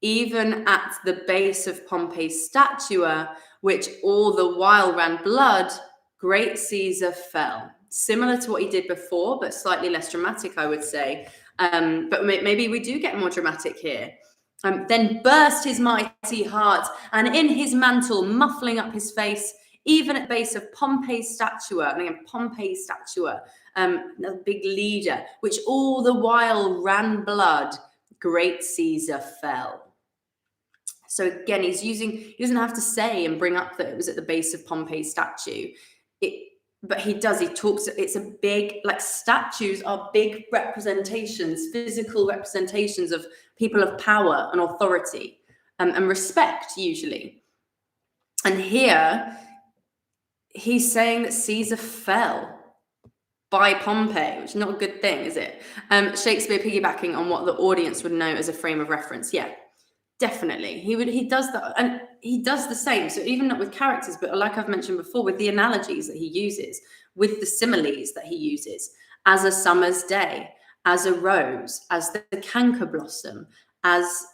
even at the base of Pompey's statue, which all the while ran blood, great Caesar fell. Similar to what he did before, but slightly less dramatic, I would say. But maybe we do get more dramatic here. Then burst his mighty heart, and in his mantle, muffling up his face, even at the base of Pompey's statue, and again, Pompey's statue, the big leader, which all the while ran blood, great Caesar fell. So again, he doesn't have to say and bring up that it was at the base of Pompey's statue. But he talks, it's a big, like statues are big representations, physical representations of people of power and authority and respect usually. And here he's saying that Caesar fell by Pompey, which is not a good thing, is it? Shakespeare piggybacking on what the audience would know as a frame of reference. Yeah, definitely. He does that, and he does the same. So even not with characters, but like I've mentioned before, with the analogies that he uses, with the similes that he uses, as a summer's day, as a rose, as the canker blossom, as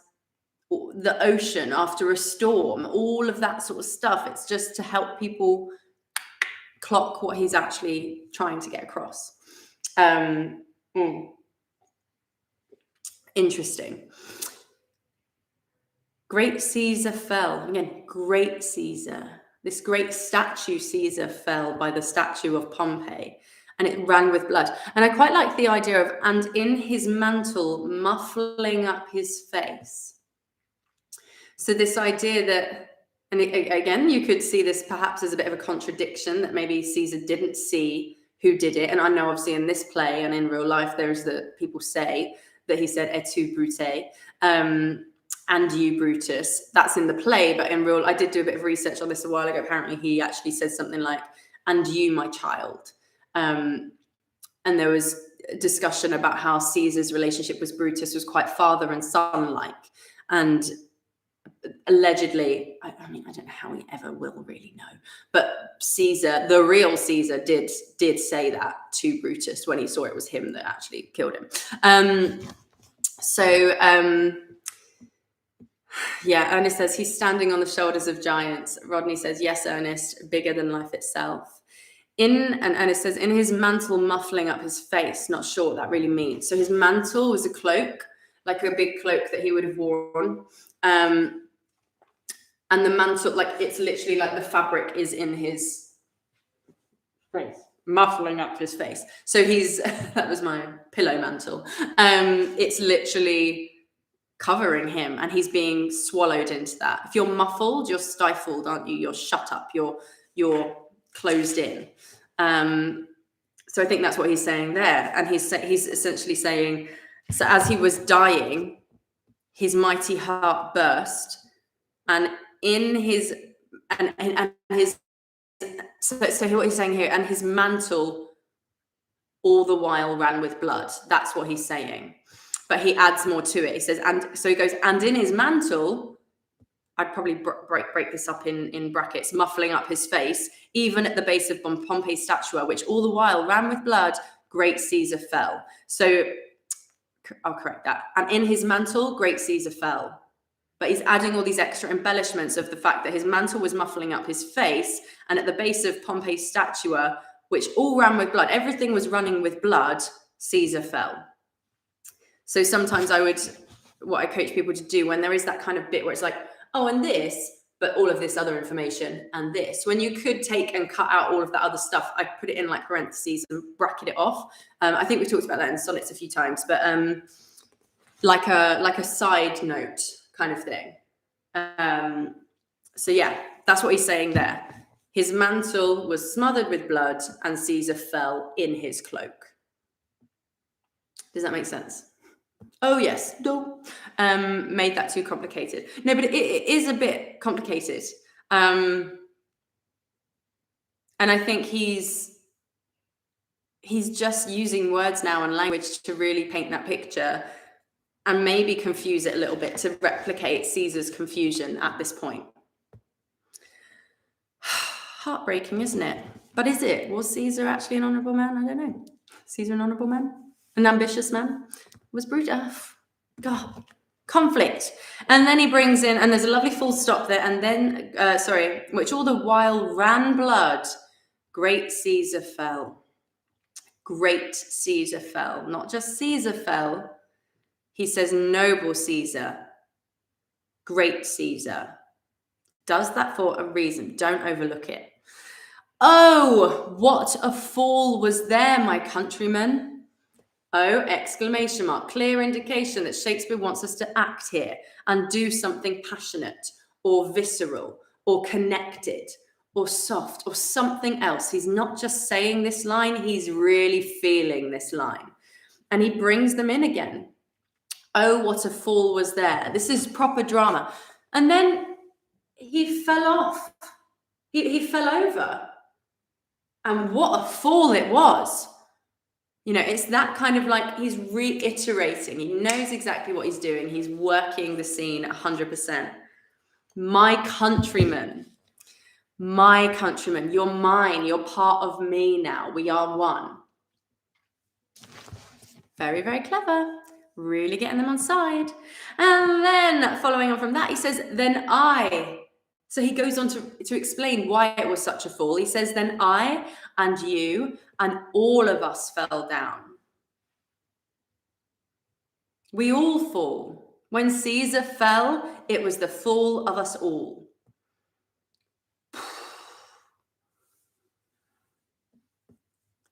the ocean after a storm, all of that sort of stuff. It's just to help people clock what he's actually trying to get across. Interesting. Great Caesar fell. Again, great Caesar. This great statue Caesar fell by the statue of Pompey, and it ran with blood. And I quite like the idea of, and in his mantle, muffling up his face. So this idea that, and again, you could see this perhaps as a bit of a contradiction, that maybe Caesar didn't see who did it. And I know obviously in this play and in real life, there's the people say that he said, et tu, Brute, and you, Brutus. That's in the play, but in real, I did do a bit of research on this a while ago. Apparently he actually says something like, and you, my child. And there was a discussion about how Caesar's relationship with Brutus was quite father and son-like. And allegedly, I mean, I don't know how we ever will really know, but Caesar, the real Caesar, did say that to Brutus when he saw it was him that actually killed him. Yeah, Ernest says he's standing on the shoulders of giants. Rodney says, yes, Ernest, bigger than life itself. And Ernest says, in his mantle muffling up his face. Not sure what that really means. So his mantle was a cloak, like a big cloak that he would have worn. And the mantle, like, it's literally like the fabric is in his face, muffling up his face. So he's, that was my pillow mantle. It's literally covering him, and he's being swallowed into that. If you're muffled, you're stifled, aren't you? You're shut up, you're closed in. So I think that's what he's saying there. And he's essentially saying, so as he was dying, his mighty heart burst, and in his, and his, so what he's saying here, and his mantle all the while ran with blood. That's what he's saying. But he adds more to it. He says, and so he goes, and in his mantle, I'd probably break this up in brackets, muffling up his face, even at the base of Pompey's statue, which all the while ran with blood, great Caesar fell. So I'll correct that. And in his mantle, great Caesar fell. But he's adding all these extra embellishments of the fact that his mantle was muffling up his face, and at the base of Pompey's statue, which all ran with blood, everything was running with blood, Caesar fell. So sometimes what I coach people to do when there is that kind of bit where it's like, oh, and this, but all of this other information and this, when you could take and cut out all of that other stuff, I put it in like parentheses and bracket it off. I think we talked about that in sonnets a few times, but like a side note kind of thing. So yeah, that's what he's saying there. His mantle was smothered with blood and Caesar fell in his cloak. Does that make sense? Oh yes, no. Made that too complicated. No, but it is a bit complicated. And I think he's just using words now and language to really paint that picture and maybe confuse it a little bit to replicate Caesar's confusion at this point. Heartbreaking, isn't it? But is it? Was Caesar actually an honourable man? I don't know. Caesar an honourable man? An ambitious man? Was Brutus? God, conflict. And then he brings in, and there's a lovely full stop there, and then, which all the while ran blood, great Caesar fell. Great Caesar fell. Not just Caesar fell. He says noble Caesar. Great Caesar. Does that for a reason. Don't overlook it. Oh, what a fall was there, my countrymen. Oh, exclamation mark. Clear indication that Shakespeare wants us to act here and do something passionate or visceral or connected or soft or something else. He's not just saying this line, he's really feeling this line. And he brings them in again. Oh, what a fall was there. This is proper drama. And then he fell off. He fell over. And what a fall it was. You know, it's that kind of like he's reiterating. He knows exactly what he's doing. He's working the scene 100%. My countrymen, you're mine. You're part of me now. We are one. Very, very clever. Really getting them on side. And then following on from that, he says, then I. So he goes on to explain why it was such a fall. He says, then I and you and all of us fell down. We all fall. When Caesar fell, it was the fall of us all.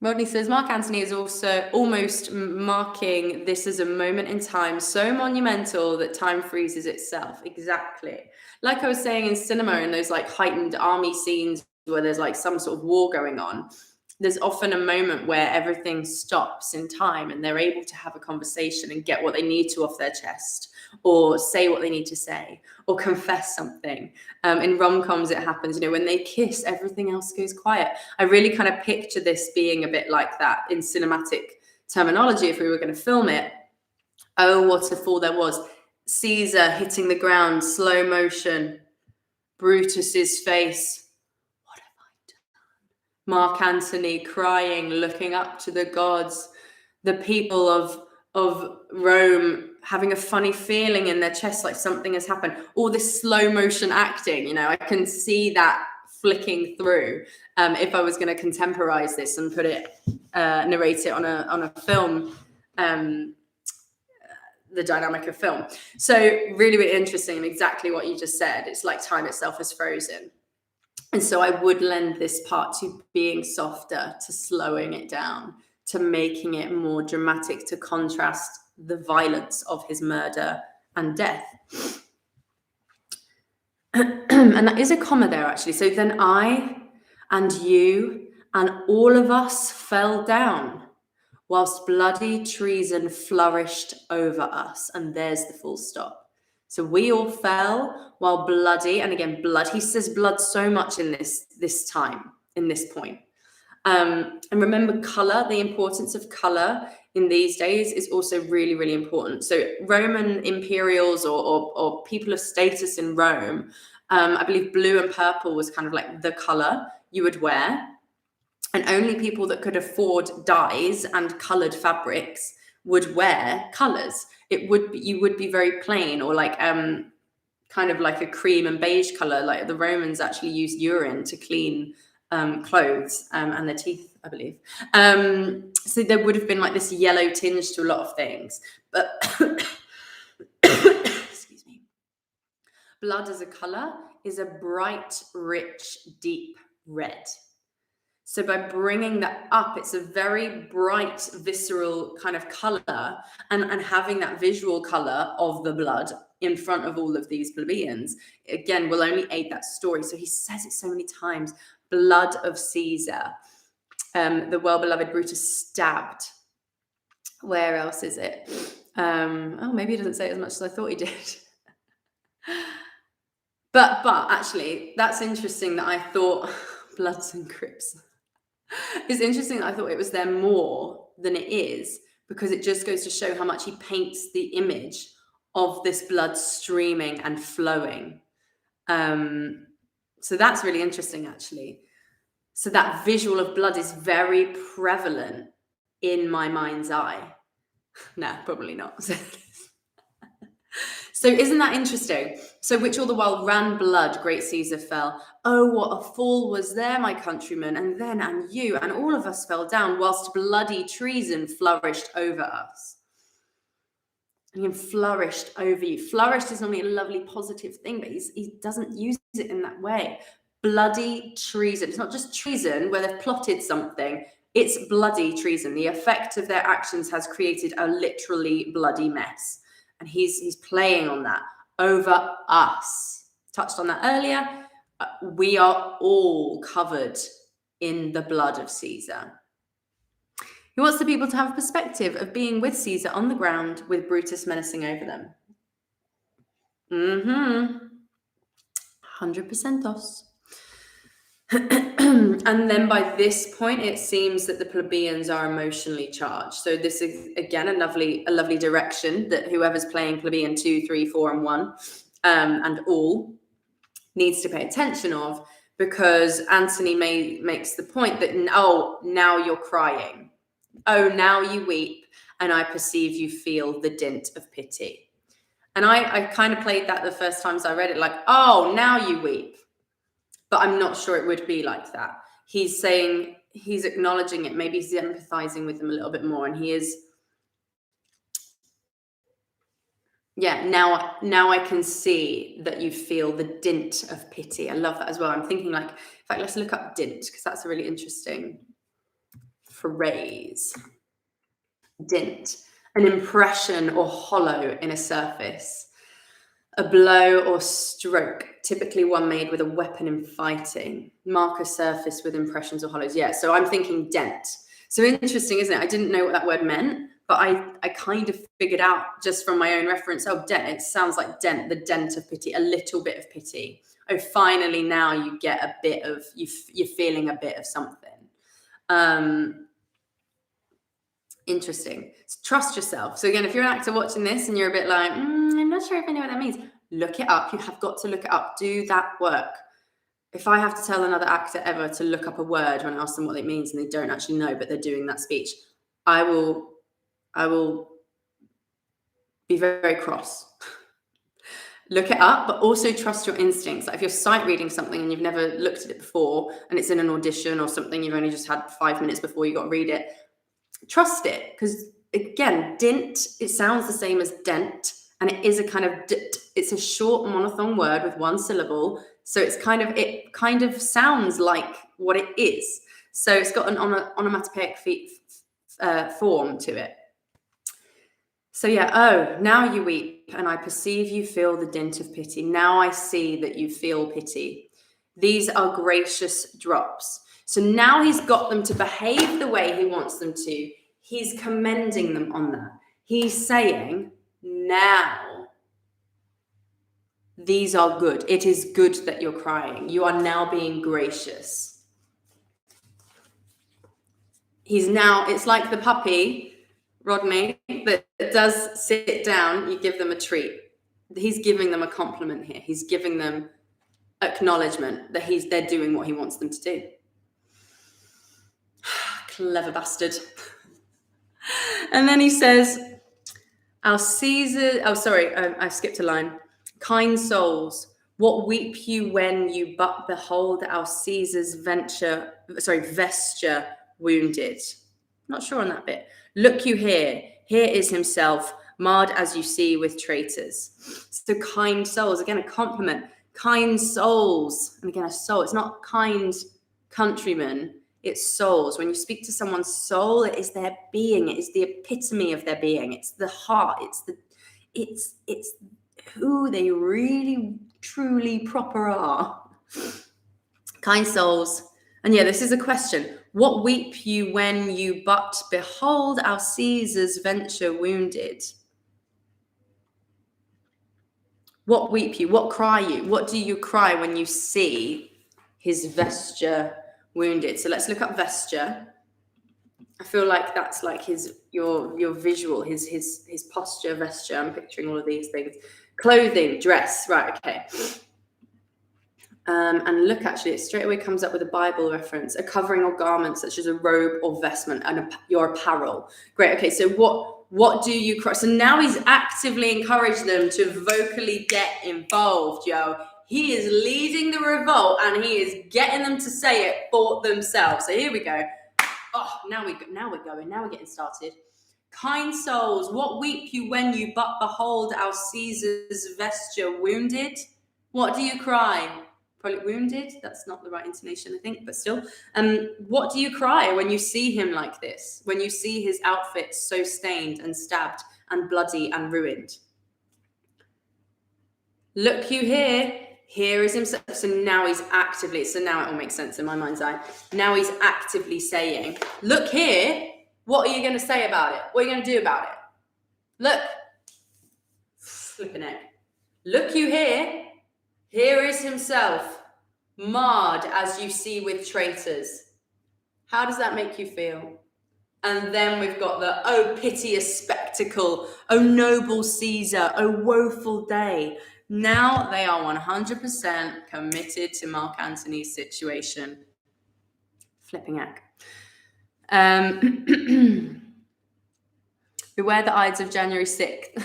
Rodney says, Mark Antony is also almost marking this as a moment in time so monumental that time freezes itself. Exactly. Like I was saying in cinema, in those like heightened army scenes where there's like some sort of war going on, there's often a moment where everything stops in time and they're able to have a conversation and get what they need to off their chest, or say what they need to say, or confess something. In rom-coms, it happens, you know, when they kiss, everything else goes quiet. I really kind of picture this being a bit like that in cinematic terminology if we were going to film it. Oh, what a fall there was. Caesar hitting the ground, slow motion, Brutus's face. What have I done? Mark Antony crying, looking up to the gods, the people of Rome having a funny feeling in their chest, like something has happened. All this slow motion acting, you know, I can see that flicking through. If I was going to contemporize this and put it, narrate it on a film, the dynamic of film. So really, really interesting, and exactly what you just said. It's like time itself is frozen. And so I would lend this part to being softer, to slowing it down, to making it more dramatic, to contrast the violence of his murder and death. And that is a comma there, actually. So then I and you and all of us fell down, whilst bloody treason flourished over us. And there's the full stop. So we all fell while bloody, and again, blood, he says blood so much in this time, in this point. And remember colour, the importance of colour in these days is also really, really important. So Roman imperials or people of status in Rome, I believe blue and purple was kind of like the colour you would wear. And only people that could afford dyes and coloured fabrics would wear colours. You would be very plain, or like kind of like a cream and beige colour. Like the Romans actually used urine to clean clothes and their teeth, I believe. So there would have been like this yellow tinge to a lot of things. But excuse me. Blood as a colour is a bright, rich, deep red. So by bringing that up, it's a very bright, visceral kind of colour, and having that visual colour of the blood in front of all of these plebeians, again, will only aid that story. So he says it so many times, blood of Caesar, the well-beloved Brutus stabbed. Where else is it? Oh, maybe he doesn't say it as much as I thought he did. But actually, that's interesting that I thought Bloods and Crips. It's interesting that I thought it was there more than it is, because it just goes to show how much he paints the image of this blood streaming and flowing. So that's really interesting, actually. So that visual of blood is very prevalent in my mind's eye. No, probably not. So isn't that interesting? So which all the while ran blood, great Caesar fell. Oh, what a fall was there, my countrymen, and then and you, and all of us fell down, whilst bloody treason flourished over us. And flourished over you. Flourished is normally a lovely positive thing, but he doesn't use it in that way. Bloody treason. It's not just treason where they've plotted something. It's bloody treason. The effect of their actions has created a literally bloody mess. And he's playing on that over us. Touched on that earlier. We are all covered in the blood of Caesar. He wants the people to have a perspective of being with Caesar on the ground with Brutus menacing over them. 100% os. And then by this point, it seems that the plebeians are emotionally charged. So this is, again, a lovely direction that whoever's playing plebeian 2, 3, 4, and 1 and all needs to pay attention of, because Antony makes the point that, oh, now you're crying. Oh, now you weep, and I perceive you feel the dint of pity. And I kind of played that the first times I read it, like, oh, now you weep. But I'm not sure it would be like that. He's saying, he's acknowledging it. Maybe he's empathizing with them a little bit more. And he is, yeah, now I can see that you feel the dint of pity. I love that as well. I'm thinking like, in fact, let's look up dint, because that's a really interesting phrase. Dint, an impression or hollow in a surface. A blow or stroke, typically one made with a weapon in fighting. Mark a surface with impressions or hollows. Yeah, so I'm thinking dent. So interesting, isn't it? I didn't know what that word meant, but I kind of figured out just from my own reference, oh, dent, it sounds like dent, the dent of pity, a little bit of pity. Oh, finally now you get a bit of, you're feeling a bit of something. Interesting. So trust yourself. So again, if you're an actor watching this and you're a bit like, I'm not sure if I know what that means, look it up. You have got to look it up. Do that work. If I have to tell another actor ever to look up a word when I ask them what it means and they don't actually know, but they're doing that speech, I will be very, very cross. Look it up, but also trust your instincts. Like if you're sight reading something and you've never looked at it before and it's in an audition or something, you've only just had 5 minutes before you got to read it, trust it, because again, dint, it sounds the same as dent, and it is a kind of it's a short monophthong word with one syllable, so it kind of sounds like what it is. So it's got an onomatopoeic form to it. So yeah, oh, now you weep, and I perceive you feel the dint of pity. Now I see that you feel pity. These are gracious drops. So now he's got them to behave the way he wants them to. He's commending them on that. He's saying, now, these are good. It is good that you're crying. You are now being gracious. He's now, it's like the puppy, Rodney, that does sit down, you give them a treat. He's giving them a compliment here. He's giving them acknowledgement that they're doing what he wants them to do. Clever bastard. And then he says, our Caesar, I skipped a line. Kind souls, what weep you when you but behold our Caesar's vesture wounded? Not sure on that bit. Look you here is himself, marred as you see with traitors. So kind souls, again, a compliment. Kind souls, and again, a soul. It's not kind countrymen, it's souls. When you speak to someone's soul, it is their being. It is the epitome of their being. It's the heart. It's who they really, truly, proper are. Kind souls. And yeah, this is a question. What weep you when you but behold our Caesar's venture wounded? What weep you? What cry you? What do you cry when you see his vesture wounded? So let's look up vesture. I feel like that's like your visual, his posture, vesture. I'm picturing all of these things. Clothing, dress, right, okay. And look, actually, it straight away comes up with a Bible reference, a covering or garment such as a robe or vestment, and your apparel. Great, okay, so what do you cry? So now he's actively encouraged them to vocally get involved, yo. He is leading the revolt and he is getting them to say it for themselves. So here we go. Oh, now we're going. Now we're getting started. Kind souls, what weep you when you but behold our Caesar's vesture wounded? What do you cry? Probably wounded. That's not the right intonation, I think, but still. What do you cry when you see him like this? When you see his outfit so stained and stabbed and bloody and ruined? Look you here is himself. So now he's actively, so now it all makes sense in my mind's eye. Now he's actively saying, look here, what are you going to say about it? What are you going to do about it? Look. Flipping it. Look you here is himself, marred as you see with traitors. How does that make you feel? And then we've got the, oh, piteous spectacle, oh, noble Caesar, oh, woeful day. Now they are 100% committed to Mark Antony's situation. Flipping heck. Beware the Ides of January 6th.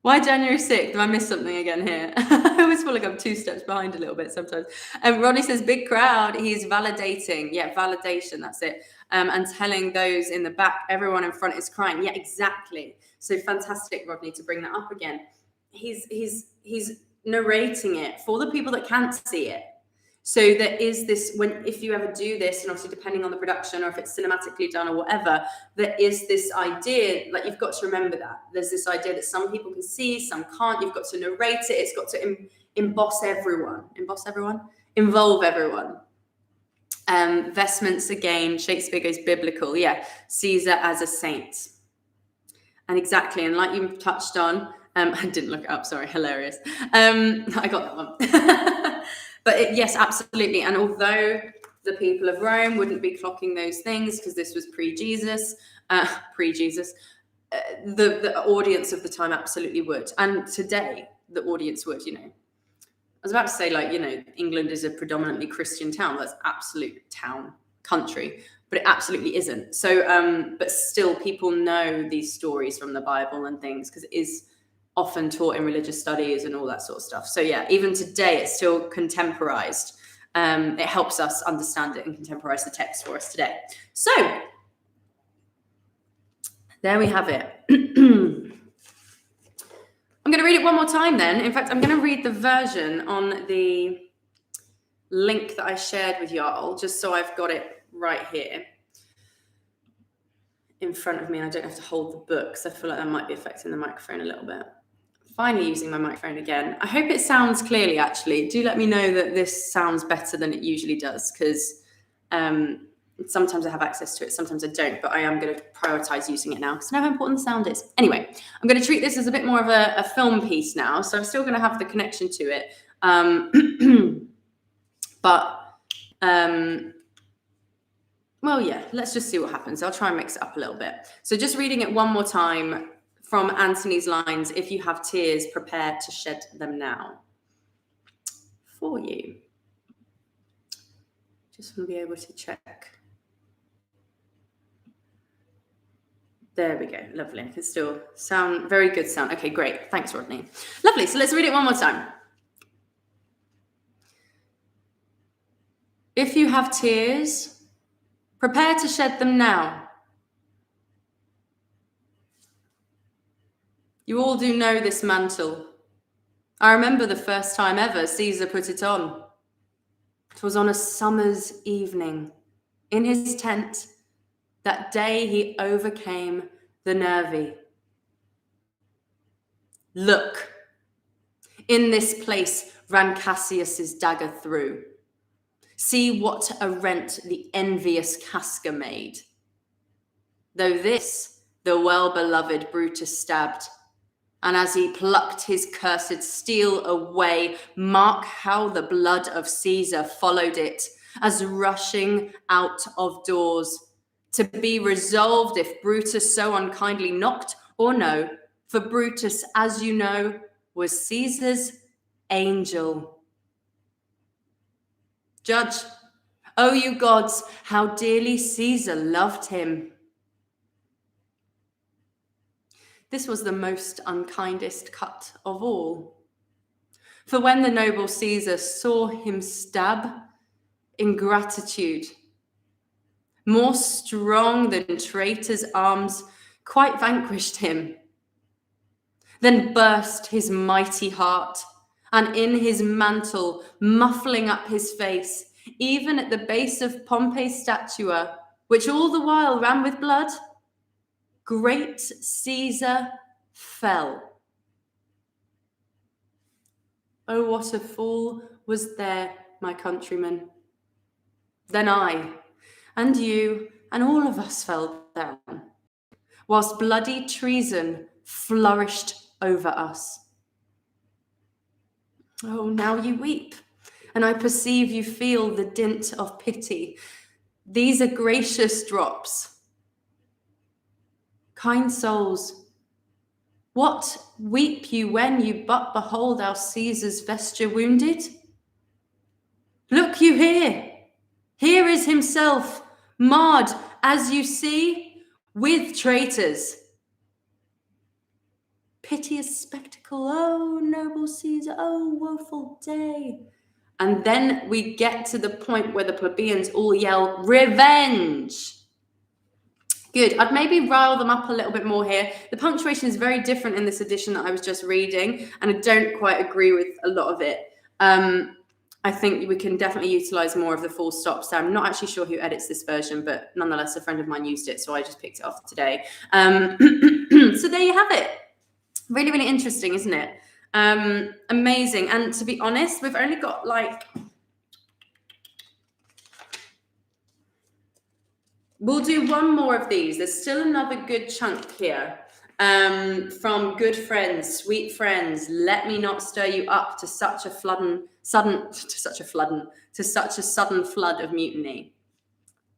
Why January 6th? Have I missed something again here? I always feel like I'm 2 steps behind a little bit sometimes. Ronnie says, big crowd. He's validating. Yeah, validation. That's it. And telling those in the back, everyone in front is crying. Yeah, exactly. So fantastic, Rodney, to bring that up again. He's narrating it for the people that can't see it. So there is this, if you ever do this, and obviously depending on the production or if it's cinematically done or whatever, there is this idea, like you've got to remember that. There's this idea that some people can see, some can't. You've got to narrate it. It's got to involve everyone. Vestments, again, Shakespeare goes biblical. Yeah, Caesar as a saint. And exactly, and like you touched on, I didn't look it up, sorry, hilarious. I got that one. But yes, absolutely. And although the people of Rome wouldn't be clocking those things because this was pre-Jesus, the audience of the time absolutely would. And today, the audience would, I was about to say, England is a predominantly Christian town. That's absolute country, but it absolutely isn't. So, but still people know these stories from the Bible and things because it is often taught in religious studies and all that sort of stuff. So yeah, even today, it's still contemporized. It helps us understand it and contemporize the text for us today. So there we have it. I'm going to read it one more time then. In fact, I'm going to read the version on the link that I shared with y'all, just so I've got it right here in front of me and I don't have to hold the book, because I feel like that might be affecting the microphone a little bit. Finally using my microphone again. I hope it sounds clearly, actually. Do let me know that this sounds better than it usually does, because sometimes I have access to it, sometimes I don't, but I am going to prioritize using it now because I know how important the sound is. Anyway, I'm going to treat this as a bit more of a film piece now, so I'm still going to have the connection to it. Well, yeah, let's just see what happens. I'll try and mix it up a little bit. So just reading it one more time from Antony's lines, if you have tears, prepare to shed them now. For you. Just want to be able to check. There we go. Lovely. It can still sound very good sound. Okay, great. Thanks, Rodney. Lovely. So let's read it one more time. If you have tears, prepare to shed them now. You all do know this mantle. I remember the first time ever Caesar put it on. 'Twas on a summer's evening. In his tent, that day he overcame the Nervi. Look, in this place ran Cassius's dagger through. See what a rent the envious Casca made. Though this the well-beloved Brutus stabbed, and as he plucked his cursed steel away, mark how the blood of Caesar followed it, as rushing out of doors, to be resolved if Brutus so unkindly knocked or no, for Brutus, as you know, was Caesar's angel. Judge, O you gods, how dearly Caesar loved him. This was the most unkindest cut of all. For when the noble Caesar saw him stab, ingratitude, more strong than traitor's arms, quite vanquished him. Then burst his mighty heart, and in his mantle, muffling up his face, even at the base of Pompey's statua, which all the while ran with blood, great Caesar fell. Oh, what a fool was there, my countrymen. Then I, and you, and all of us fell down, whilst bloody treason flourished over us. Oh, now you weep, and I perceive you feel the dint of pity. These are gracious drops. Kind souls, what weep you when you but behold our Caesar's vesture wounded? Look you here. Here is himself, marred, as you see, with traitors. Piteous spectacle, oh, noble Caesar, oh, woeful day. And then we get to the point where the plebeians all yell, revenge. Good. I'd maybe rile them up a little bit more here. The punctuation is very different in this edition that I was just reading, and I don't quite agree with a lot of it. I think we can definitely utilize more of the full stops. So I'm not actually sure who edits this version, but nonetheless, a friend of mine used it, so I just picked it off today. So there you have it. Really, really interesting, isn't it? Amazing. And to be honest, we've only got we'll do one more of these. There's still another good chunk here from good friends, sweet friends. Let me not stir you up to such a sudden flood of mutiny.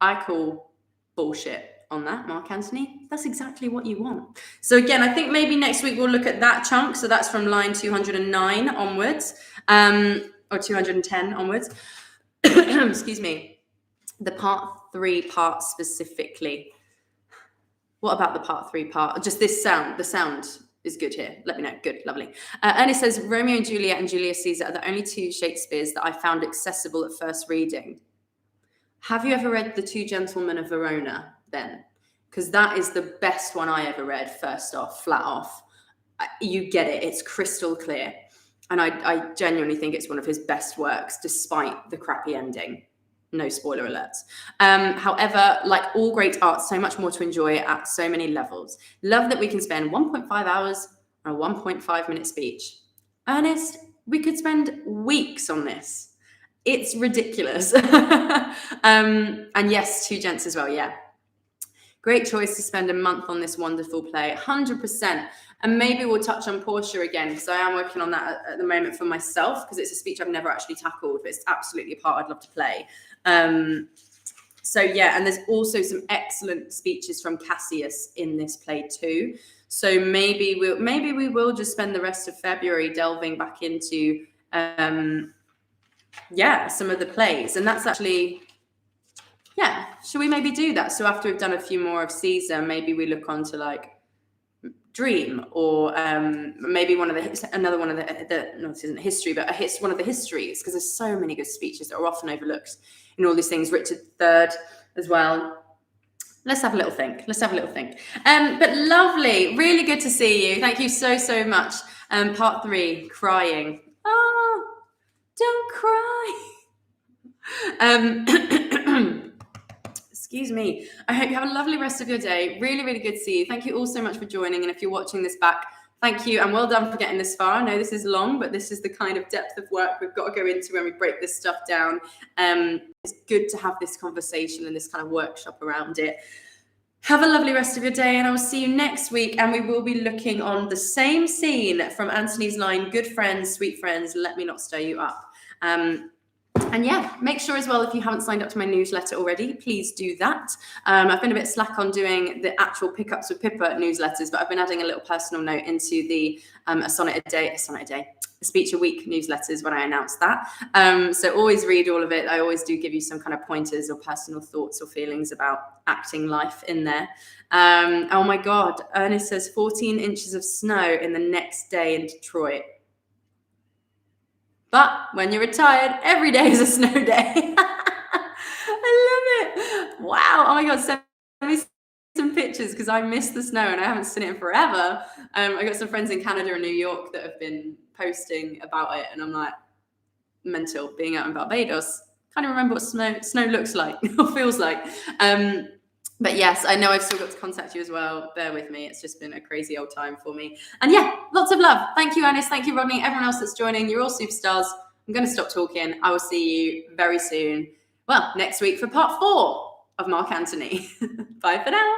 I call bullshit on that, Mark Antony. That's exactly what you want. So again, I think maybe next week we'll look at that chunk. So that's from line 209 onwards, or 210 onwards. Excuse me. The part 3 part specifically. What about the part 3 part? Just this sound. The sound is good here. Let me know. Good. Lovely. Ernest says, Romeo and Juliet and Julius Caesar are the only 2 Shakespeares that I found accessible at first reading. Have you ever read The Two Gentlemen of Verona then? Because that is the best one I ever read, first off, flat off. You get it. It's crystal clear. And I genuinely think it's one of his best works, despite the crappy ending. No spoiler alerts. However, like all great art, so much more to enjoy at so many levels. Love that we can spend 1.5 hours a 1.5-minute speech. Ernest, we could spend weeks on this. It's ridiculous. And yes, 2 gents as well, yeah. Great choice to spend a month on this wonderful play, 100%. And maybe we'll touch on Portia again, because I am working on that at the moment for myself, because it's a speech I've never actually tackled, but it's absolutely a part I'd love to play. So yeah, and there's also some excellent speeches from Cassius in this play too. So maybe we will just spend the rest of February delving back into some of the plays. And that's actually, yeah, should we maybe do that? So after we've done a few more of Caesar, maybe we look on to like Dream, or maybe another one of the no, this isn't history, but one of the histories, because there's so many good speeches that are often overlooked in all these things. Richard III as well. Let's have a little think. But lovely, really good to see you. Thank you so much. Part 3, crying. Oh, don't cry. Excuse me. I hope you have a lovely rest of your day. Really good to see you. Thank you all so much for joining. And if you're watching this back, thank you. And well done for getting this far. I know this is long, but this is the kind of depth of work we've got to go into when we break this stuff down. It's good to have this conversation and this kind of workshop around it. Have a lovely rest of your day, and I will see you next week. And we will be looking on the same scene from Antony's line, good friends, sweet friends, let me not stir you up. And yeah, make sure as well, if you haven't signed up to my newsletter already, please do that. I've been a bit slack on doing the actual pickups with Pippa newsletters, but I've been adding a little personal note into the a speech a week newsletters when I announce that. So always read all of it. I always do give you some kind of pointers or personal thoughts or feelings about acting life in there. Oh my God, Ernest says 14 inches of snow in the next day in Detroit. But when you're retired, every day is a snow day. I love it. Wow. Oh my God. Send me some pictures, because I miss the snow and I haven't seen it in forever. I got some friends in Canada and New York that have been posting about it, and I'm like, mental, being out in Barbados. Can't even remember what snow looks like or feels like. But yes, I know I've still got to contact you as well. Bear with me. It's just been a crazy old time for me. And yeah, lots of love. Thank you, Ernest. Thank you, Rodney. Everyone else that's joining. You're all superstars. I'm going to stop talking. I will see you very soon. Well, next week for part 4 of Mark Antony. Bye for now.